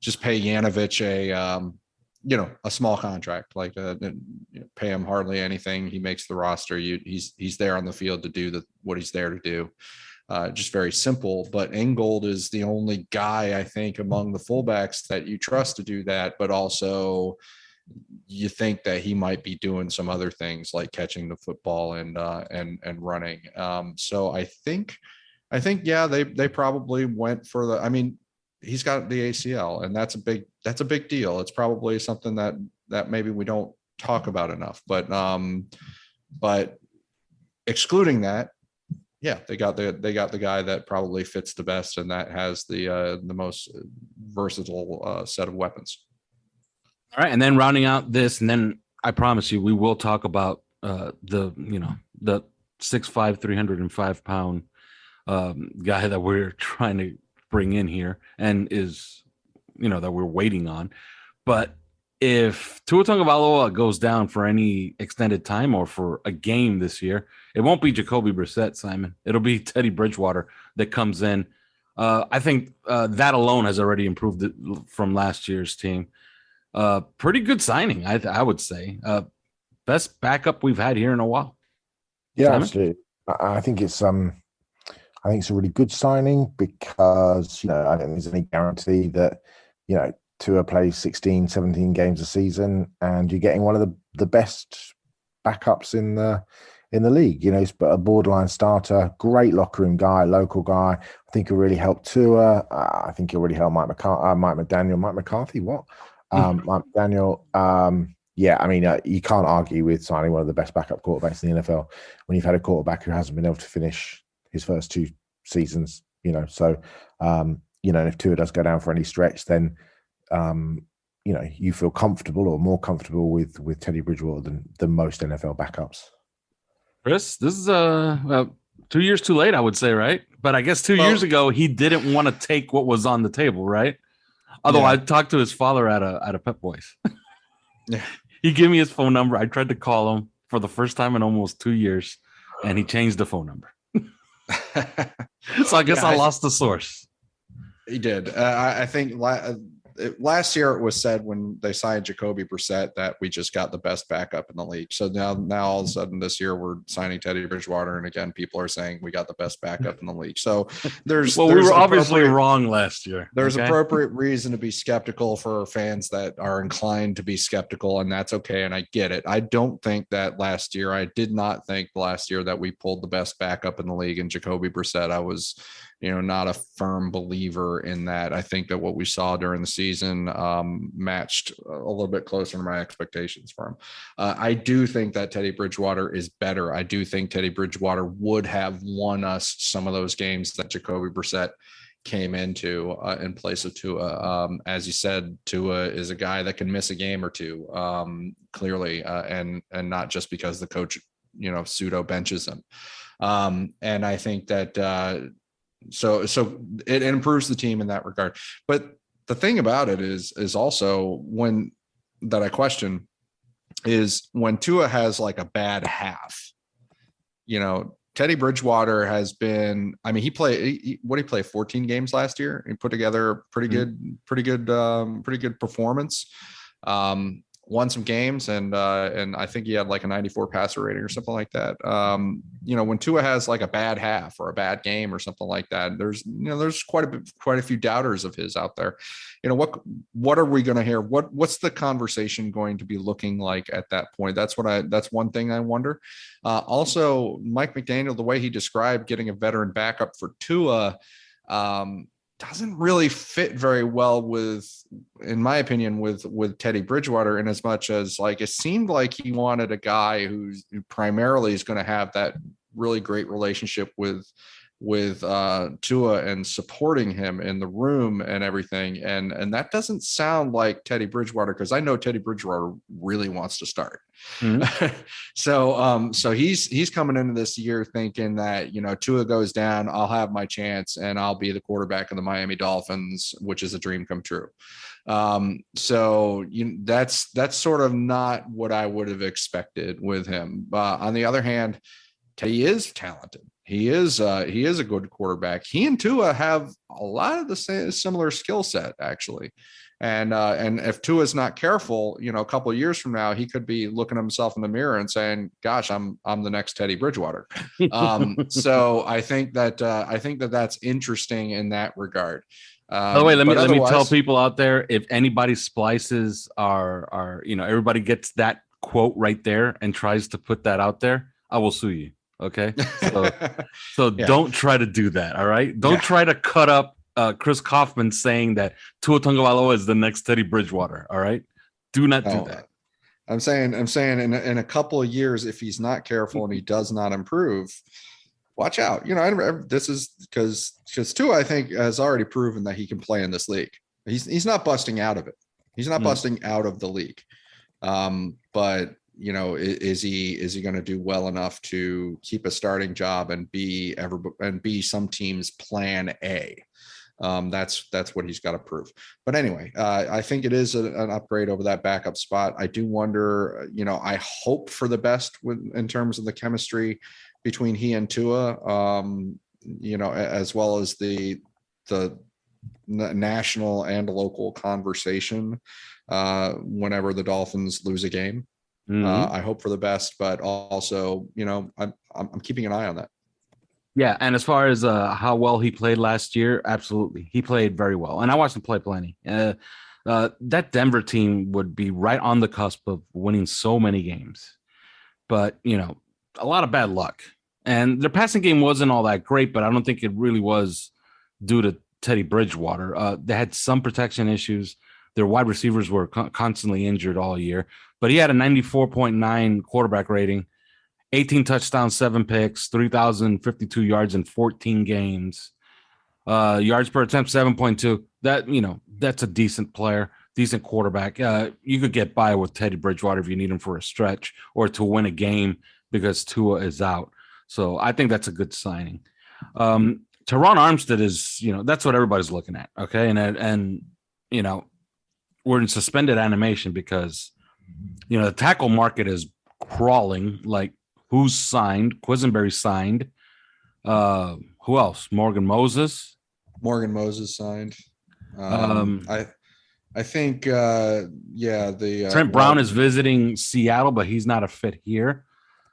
Yanovich a small contract, like pay him hardly anything. He makes the roster. He's there on the field to do what he's there to do. Just very simple. But Ingold is the only guy, I think, among the fullbacks that you trust to do that, but also you think that he might be doing some other things like catching the football and running. So I think, they probably went for he's got the ACL, and that's a big deal. It's probably something that maybe we don't talk about enough, but excluding that, yeah, they got the guy that probably fits the best, and that has the most versatile set of weapons. All right, and then rounding out this, and then I promise you, we will talk about the 6'5", 305-pound guy that we're trying to bring in here, and is that we're waiting on. But if Tua Tagovailoa goes down for any extended time or for a game this year, it won't be Jacoby Brissett, Simon. It'll be Teddy Bridgewater that comes in. I think that alone has already improved it from last year's team. Pretty good signing, I would say. Best backup we've had here in a while. Yeah, Simon? Absolutely. I think it's a really good signing because I don't think there's any guarantee that Tua plays 16, 17 games a season, and you're getting one of the best backups in the league. He's a borderline starter, great locker room guy, local guy. I think he'll really help Tua. I think he'll really help Mike McCarthy. Mike McDaniel. Mike McCarthy. What? Mike McDaniel. yeah, I mean, you can't argue with signing one of the best backup quarterbacks in the NFL when you've had a quarterback who hasn't been able to finish his first 2 seasons. So if Tua does go down for any stretch, then you feel comfortable or more comfortable with Teddy Bridgewater than most NFL backups. Chris, this is 2 years too late, I would say, right? But I guess 2 years ago he didn't want to take what was on the table, right? Although I talked to his father at a Pep Boys. Yeah. He gave me his phone number. I tried to call him for the first time in almost 2 years, and he changed the phone number. So I guess I lost the source. He did. I think last year it was said when they signed Jacoby Brissett that we just got the best backup in the league. So now all of a sudden this year we're signing Teddy Bridgewater, and again people are saying we got the best backup in the league. So we were obviously wrong last year. There's appropriate reason to be skeptical for fans that are inclined to be skeptical, and that's okay. And I get it. I did not think last year that we pulled the best backup in the league in Jacoby Brissett. I was not a firm believer in that. I think that what we saw during the season matched a little bit closer to my expectations for him. I do think that Teddy Bridgewater is better. I do think Teddy Bridgewater would have won us some of those games that Jacoby Brissett came into in place of Tua. As you said, Tua is a guy that can miss a game or two, clearly, and not just because the coach, pseudo benches him. And I think that so it improves the team in that regard. But the thing about it is also I question is when Tua has like a bad half, Teddy Bridgewater has been, he played 14 games last year. He put together pretty good performance. Won some games, and I think he had like a 94 passer rating or something like that. When Tua has like a bad half or a bad game or something like that, there's quite a few doubters of his out there. What are we going to hear? What's the conversation going to be looking like at that point? That's one thing I wonder. Also, Mike McDaniel, the way he described getting a veteran backup for Tua, doesn't really fit very well in my opinion, with Teddy Bridgewater, in as much as like it seemed like he wanted a guy who primarily is going to have that really great relationship with Tua and supporting him in the room and everything. And that doesn't sound like Teddy Bridgewater, because I know Teddy Bridgewater really wants to start. Mm-hmm. So he's coming into this year thinking that, Tua goes down, I'll have my chance and I'll be the quarterback of the Miami Dolphins, which is a dream come true. That's sort of not what I would have expected with him. On the other hand, Teddy is talented. He is a good quarterback. He and Tua have a lot of the same similar skill set, actually. And if Tua's not careful, a couple of years from now, he could be looking at himself in the mirror and saying, "Gosh, I'm the next Teddy Bridgewater." So I think that's interesting in that regard. By the way, let me tell people out there, if anybody splices our everybody gets that quote right there and tries to put that out there, I will sue you. Okay. So yeah. Don't try to do that. All right. Don't try to cut up Chris Kaufman saying that Tua Tagovailoa is the next Teddy Bridgewater. All right. Do not do that. I'm saying in a couple of years, if he's not careful and he does not improve, watch out. This is because Tua, I think, has already proven that he can play in this league. He's not busting out of it. He's not busting out of the league. But is he going to do well enough to keep a starting job and be some team's plan A? That's what he's got to prove. But anyway, I think it is an upgrade over that backup spot. I do wonder, I hope for the best in terms of the chemistry between he and Tua, as well as the national and local conversation whenever the Dolphins lose a game. Mm-hmm. I hope for the best, but also, I'm keeping an eye on that. Yeah, and as far as how well he played last year, absolutely, he played very well, and I watched him play plenty. That Denver team would be right on the cusp of winning so many games, but a lot of bad luck, and their passing game wasn't all that great. But I don't think it really was due to Teddy Bridgewater. They had some protection issues. Their wide receivers were constantly injured all year, but he had a 94.9 quarterback rating, 18 touchdowns, 7 picks, 3,052 yards in 14 games. Yards per attempt, 7.2. That's a decent player, decent quarterback. You could get by with Teddy Bridgewater if you need him for a stretch or to win a game because Tua is out. So I think that's a good signing. Teron Armstead is, that's what everybody's looking at. Okay. And we're in suspended animation because, the tackle market is crawling. Like, who's signed? Quisenberry signed. Who else? Morgan Moses signed. I think, Trent Brown is visiting Seattle, but he's not a fit here.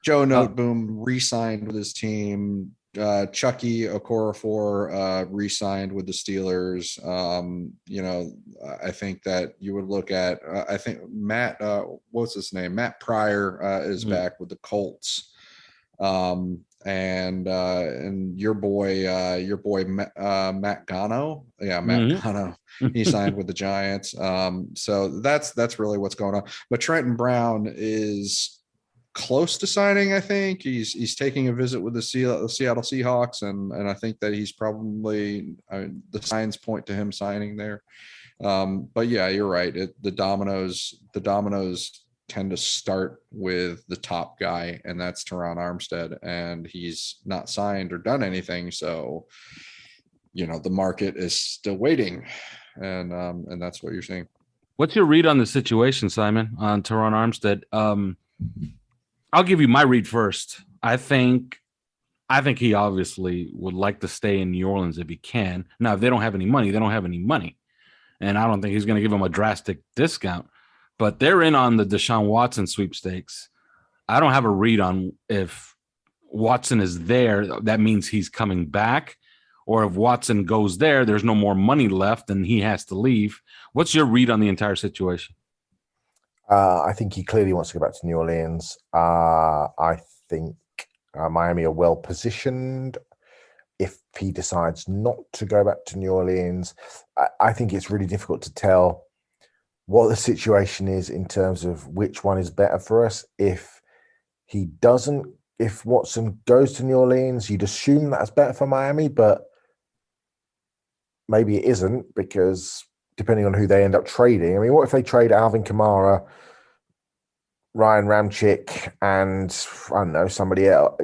Joe Noteboom re-signed with his team. Chucky Okorafor re-signed with the Steelers. I think that you would look at. I think Matt, what's his name? Matt Pryor is back with the Colts. And your boy Matt Gano, Matt Gano, he signed with the Giants. So that's really what's going on. But Trenton Brown is close to signing. I think he's taking a visit with the Seattle Seahawks, and I think that he's probably the signs point to him signing there. But yeah, you're right. The dominoes tend to start with the top guy, and that's Teron Armstead, and he's not signed or done anything. So, the market is still waiting, and that's what you're seeing. What's your read on the situation, Simon, on Teron Armstead? I'll give you my read first. I think he obviously would like to stay in New Orleans if he can. Now, if they don't have any money, they don't have any money. And I don't think he's going to give them a drastic discount. But they're in on the Deshaun Watson sweepstakes. I don't have a read on if Watson is there, that means he's coming back. Or if Watson goes there, there's no more money left and he has to leave. What's your read on the entire situation? I think he clearly wants to go back to New Orleans. I think Miami are well positioned. If he decides not to go back to New Orleans, I think it's really difficult to tell what the situation is in terms of which one is better for us. If Watson goes to New Orleans, you'd assume that's better for Miami, but maybe it isn't, because depending on who they end up trading. I mean, what if they trade Alvin Kamara, Ryan Ramczyk, and I don't know, somebody else?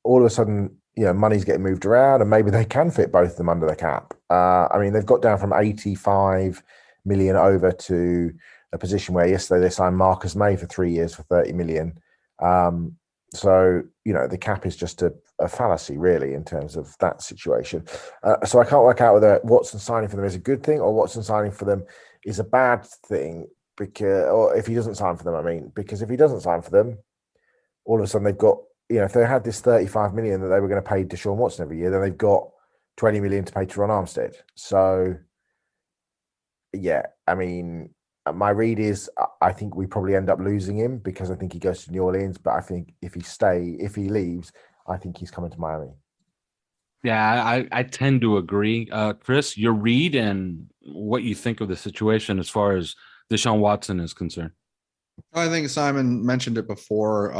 All of a sudden, money's getting moved around, and maybe they can fit both of them under the cap. I mean, they've got down from 85 million over to a position where yesterday they signed Marcus May for 3 years for 30 million. So, the cap is just a fallacy, really, in terms of that situation. So I can't work out whether Watson signing for them is a good thing or Watson signing for them is a bad thing, or if he doesn't sign for them, because if he doesn't sign for them, all of a sudden they've got, if they had this 35 million that they were going to pay Deshaun Watson every year, then they've got 20 million to pay to Teron Armstead. So, yeah, my read is I think we probably end up losing him because I think he goes to New Orleans. But I think if he leaves, I think he's coming to Miami. Yeah, I tend to agree. Chris, your read and what you think of the situation as far as Deshaun Watson is concerned. I think Simon mentioned it before.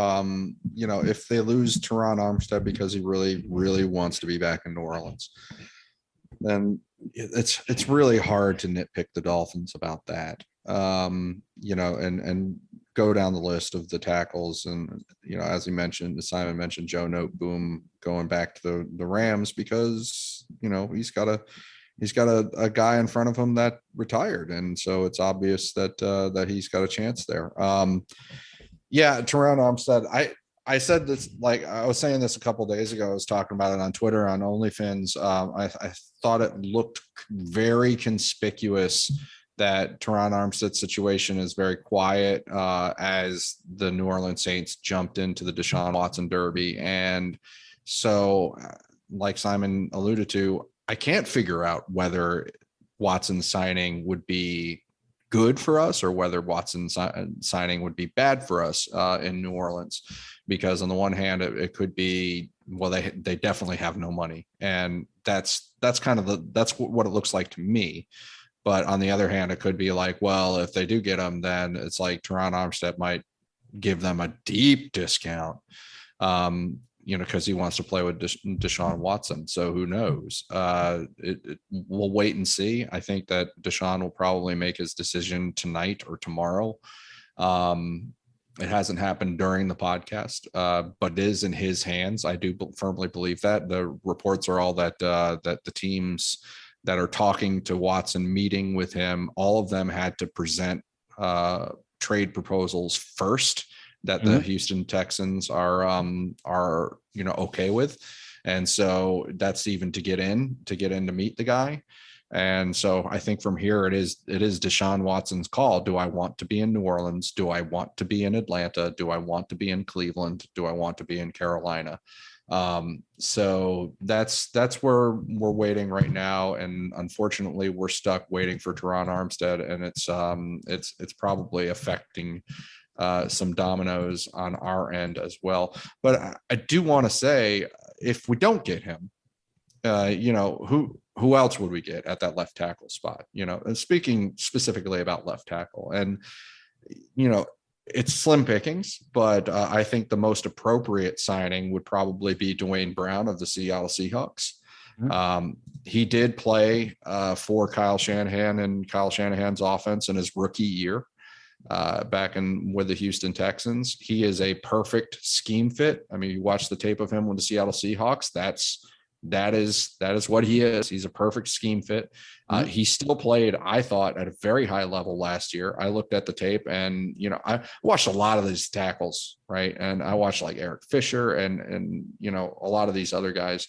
If they lose Teron Armstead because he really, really wants to be back in New Orleans, then it's really hard to nitpick the Dolphins about that. And go down the list of the tackles, and as Simon mentioned, Joe Noteboom going back to the Rams because he's got a guy in front of him that retired, and so it's obvious that he's got a chance there. Teron Armstead, I said this, like I was saying this a couple of days ago. I was talking about it on Twitter, on OnlyFins. I thought it looked very conspicuous that Teron Armstead's situation is very quiet as the New Orleans Saints jumped into the Deshaun Watson derby. And so, like Simon alluded to, I can't figure out whether Watson's signing would be good for us or whether Watson's signing would be bad for us in New Orleans. Because on the one hand, it could be, well, they definitely have no money. And that's what it looks like to me. But on the other hand, it could be like, well, if they do get him, then it's like Teron Armstead might give them a deep discount, because he wants to play with Deshaun Watson. So who knows? We'll wait and see. I think that Deshaun will probably make his decision tonight or tomorrow. It hasn't happened during the podcast, but it is in his hands. I do firmly believe that. The reports are all that the teams that are talking to Watson, meeting with him, all of them had to present trade proposals first that the Houston Texans are okay with. And so that's even to get in to meet the guy. And so I think from here it is Deshaun Watson's call. Do I want to be in New Orleans? Do I want to be in Atlanta? Do I want to be in Cleveland? Do I want to be in Carolina? So that's where we're waiting right now. And unfortunately we're stuck waiting for Teron Armstead, and it's probably affecting some dominoes on our end as well. But I do want to say, if we don't get him, who else would we get at that left tackle spot? And speaking specifically about left tackle, and it's slim pickings, but I think the most appropriate signing would probably be Dwayne Brown of the Seattle Seahawks. He did play for Kyle Shanahan and Kyle Shanahan's offense in his rookie year back with the Houston Texans. He is a perfect scheme fit. I mean, you watch the tape of him with the Seattle Seahawks. That is what he is. He's a perfect scheme fit. He still played, I thought, at a very high level last year. I looked at the tape, and I watched a lot of these tackles, right? And I watched like Eric Fisher and a lot of these other guys.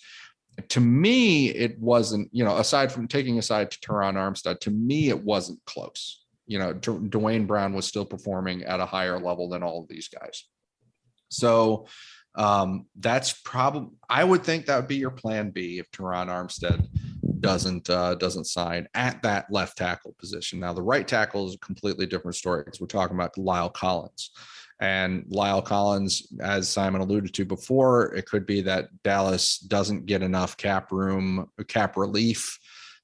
To me, it wasn't, aside from taking aside to Teron Armstead, to me, it wasn't close. Dwayne Brown was still performing at a higher level than all of these guys. So that's probably, I would think that would be your plan B if Teron Armstead doesn't sign at that left tackle position. Now the right tackle is a completely different story, because we're talking about Lyle Collins. And Lyle Collins, as Simon alluded to before, it could be that Dallas doesn't get enough cap relief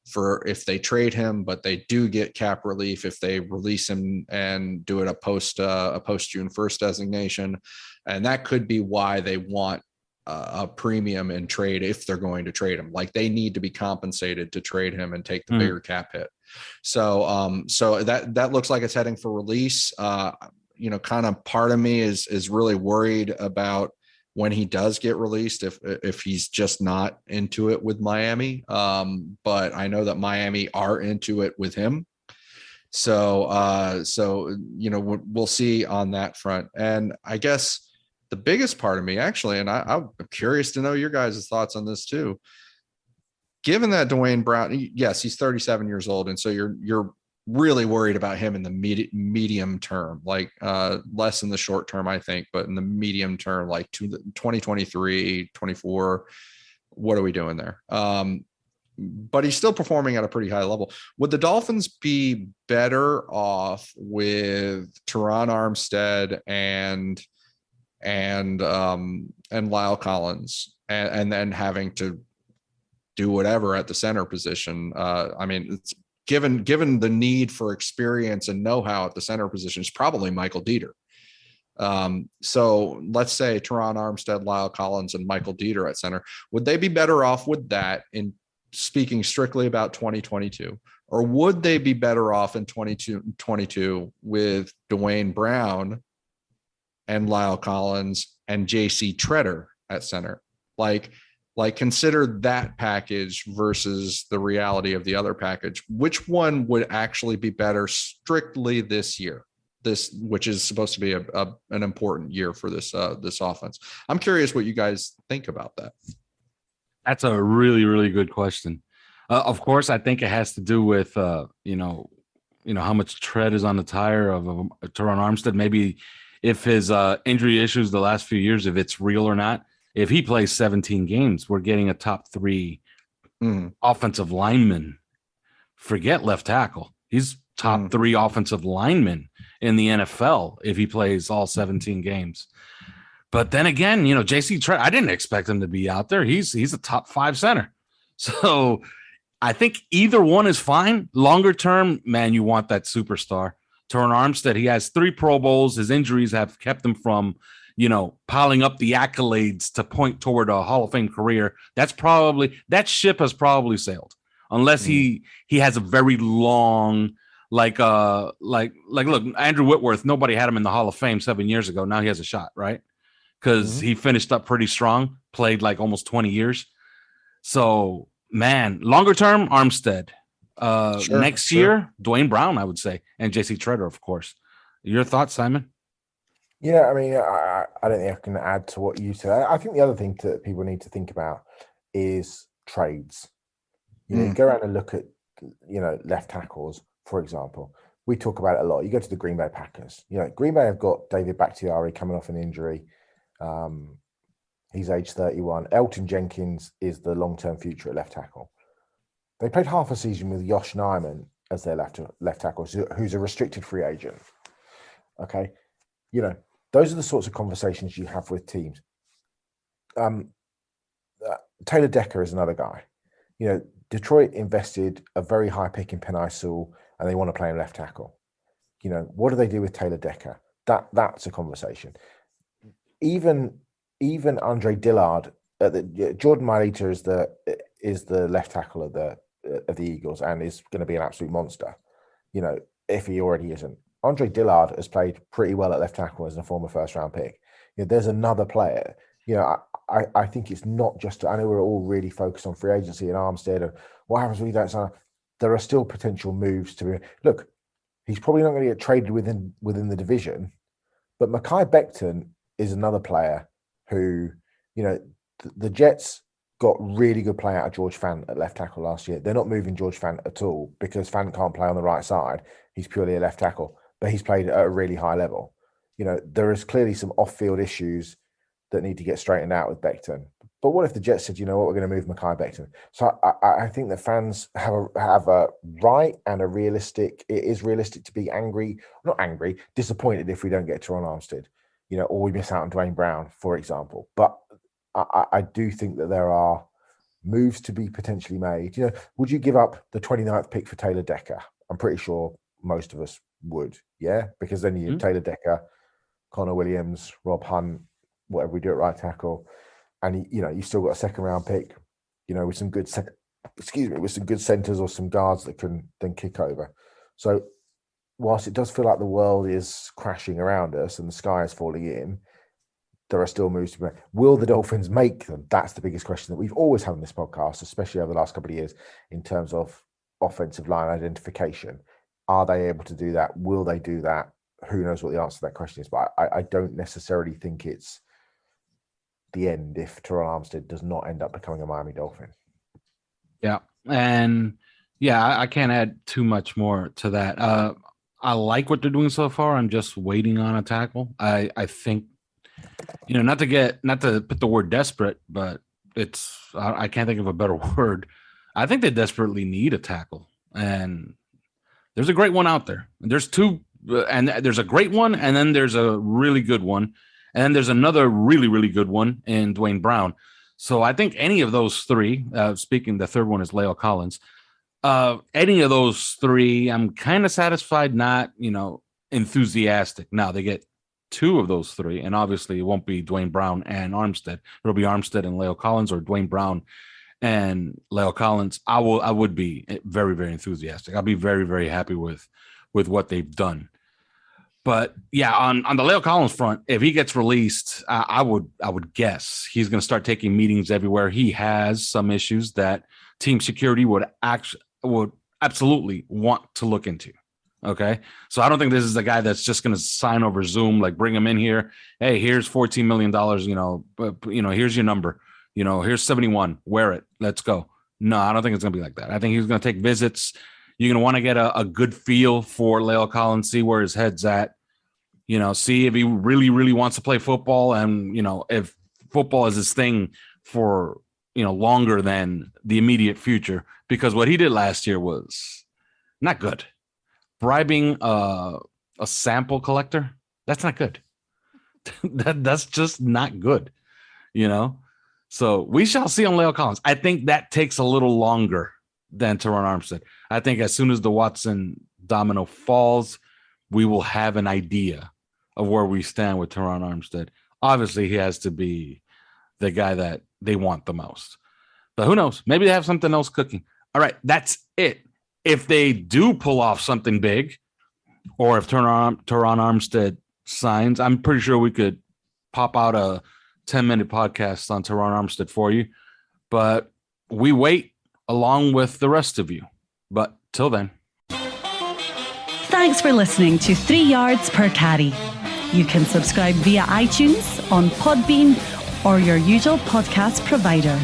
for if they trade him, but they do get cap relief if they release him and do it a post June 1st designation. And that could be why they want a premium in trade if they're going to trade him. Like, they need to be compensated to trade him and take the bigger cap hit. So that looks like it's heading for release. Kind of part of me is really worried about when he does get released, if he's just not into it with Miami. But I know that Miami are into it with him. So we'll see on that front. And I guess the biggest part of me, actually, and I'm curious to know your guys' thoughts on this too. Given that Dwayne Brown, yes, he's 37 years old. And so you're really worried about him in the medium term, like less in the short term, I think, but in the medium term, like 2023, 24, what are we doing there? But he's still performing at a pretty high level. Would the Dolphins be better off with Teron Armstead and Lyle Collins and then having to do whatever at the center position? I mean, it's given the need for experience and know-how at the center position, is probably Michael Dieter. So let's say Teron Armstead, Lyle Collins, and Michael Dieter at center. Would they be better off with that, in speaking strictly about 2022? Or would they be better off in 2022 with Dwayne Brown and Lyle Collins and JC Tretter at center? Like consider that package versus the reality of the other package. Which one would actually be better strictly this year? Which is supposed to be an important year for this offense. I'm curious what you guys think about that. That's a really, really good question. Of course, I think it has to do with how much tread is on the tire of Teron Armstead. Maybe if his injury issues the last few years, if it's real or not. If he plays 17 games, we're getting a top 3 offensive lineman. Forget left tackle. He's top 3 offensive lineman in the NFL if he plays all 17 games. But then again, JC Tretter, I didn't expect him to be out there. He's a top 5 center. So I think either one is fine. Longer term, man, you want that superstar. Teron Armstead, he has 3 Pro Bowls. His injuries have kept him from, piling up the accolades to point toward a Hall of Fame career. That ship has probably sailed, unless he has a very long, look, Andrew Whitworth, nobody had him in the Hall of Fame 7 years ago. Now he has a shot, right? Because he finished up pretty strong, played like almost 20 years. So, man, longer term, Armstead. Next year, Dwayne Brown, I would say, and JC Treader, of course. Your thoughts, Simon? Yeah, I mean, I don't think I can add to what you said. I think the other thing that people need to think about is trades. You go around and look at, left tackles, for example. We talk about it a lot. You go to the Green Bay Packers. Green Bay have got David Bakhtiari coming off an injury. He's age 31. Elton Jenkins is the long-term future at left tackle. They played half a season with Josh Nyman as their left tackle, who's a restricted free agent. Okay. Those are the sorts of conversations you have with teams. Taylor Decker is another guy. Detroit invested a very high pick in Penei Sewell, and they want to play him left tackle. What do they do with Taylor Decker? That's a conversation. Even Andre Dillard, Jordan Mailata is the left tackle of the Eagles and is going to be an absolute monster. If he already isn't. Andre Dillard has played pretty well at left tackle as a former first-round pick. There's another player. I think it's not just. I know we're all really focused on free agency and Armstead and what happens when you don't sign. There are still potential moves to be. Look, he's probably not going to get traded within the division, but Mekhi Becton is another player who, the Jets got really good play out of George Fant at left tackle last year. They're not moving George Fant at all because Fant can't play on the right side. He's purely a left tackle, but he's played at a really high level. There is clearly some off-field issues that need to get straightened out with Becton. But what if the Jets said, we're going to move Mekhi Becton? So I think that fans have a right and it is realistic to be disappointed if we don't get Teron Armstead, or we miss out on Dwayne Brown, for example. But I do think that there are moves to be potentially made. Would you give up the 29th pick for Taylor Decker? I'm pretty sure most of us would, yeah? Because then you Taylor Decker, Conor Williams, Rob Hunt, whatever we do at right tackle, and you still got a second round pick, with some good centers or some guards that can then kick over. So whilst it does feel like the world is crashing around us and the sky is falling in, there are still moves to be made. Will the Dolphins make them? That's the biggest question that we've always had on this podcast, especially over the last couple of years, in terms of offensive line identification. Are they able to do that? Will they do that? Who knows what the answer to that question is? But I don't necessarily think it's the end if Teron Armstead does not end up becoming a Miami Dolphin. Yeah. And I can't add too much more to that. I like what they're doing so far. I'm just waiting on a tackle. I think, not to put the word desperate, but I can't think of a better word. I think they desperately need a tackle, and there's a great one out there. There's two, and there's a great one, and then there's a really good one, and then there's another really, really good one in Dwayne Brown. So I think any of those three, the third one is Leo Collins. Any of those three, I'm kind of satisfied, not, enthusiastic. Now they get two of those three, and obviously it won't be Dwayne Brown and Armstead. It'll be Armstead and Leo Collins, or Dwayne Brown and Leo Collins. I would be very, very enthusiastic. I'll be very, very happy with what they've done. But yeah, on the Leo Collins front, if he gets released, I would guess he's going to start taking meetings everywhere. He has some issues that team security would absolutely want to look into. Okay. So I don't think this is a guy that's just going to sign over Zoom, like bring him in here. Hey, here's $14 million, here's your number, here's 71, wear it. Let's go. No, I don't think it's going to be like that. I think he's going to take visits. You're going to want to get a good feel for Leo Collins, see where his head's at, see if he really, really wants to play football. And, if football is his thing for, longer than the immediate future, because what he did last year was not good. Bribing a sample collector, that's not good. That's just not good, So we shall see on Leo Collins. I think that takes a little longer than Teron Armstead. I think as soon as the Watson domino falls, we will have an idea of where we stand with Teron Armstead. Obviously, he has to be the guy that they want the most. But who knows? Maybe they have something else cooking. All right, that's it. If they do pull off something big, or if Teron Armstead signs, I'm pretty sure we could pop out a 10-minute podcast on Teron Armstead for you. But we wait along with the rest of you. But till then. Thanks for listening to 3 Yards Per Carry. You can subscribe via iTunes, on Podbean, or your usual podcast provider.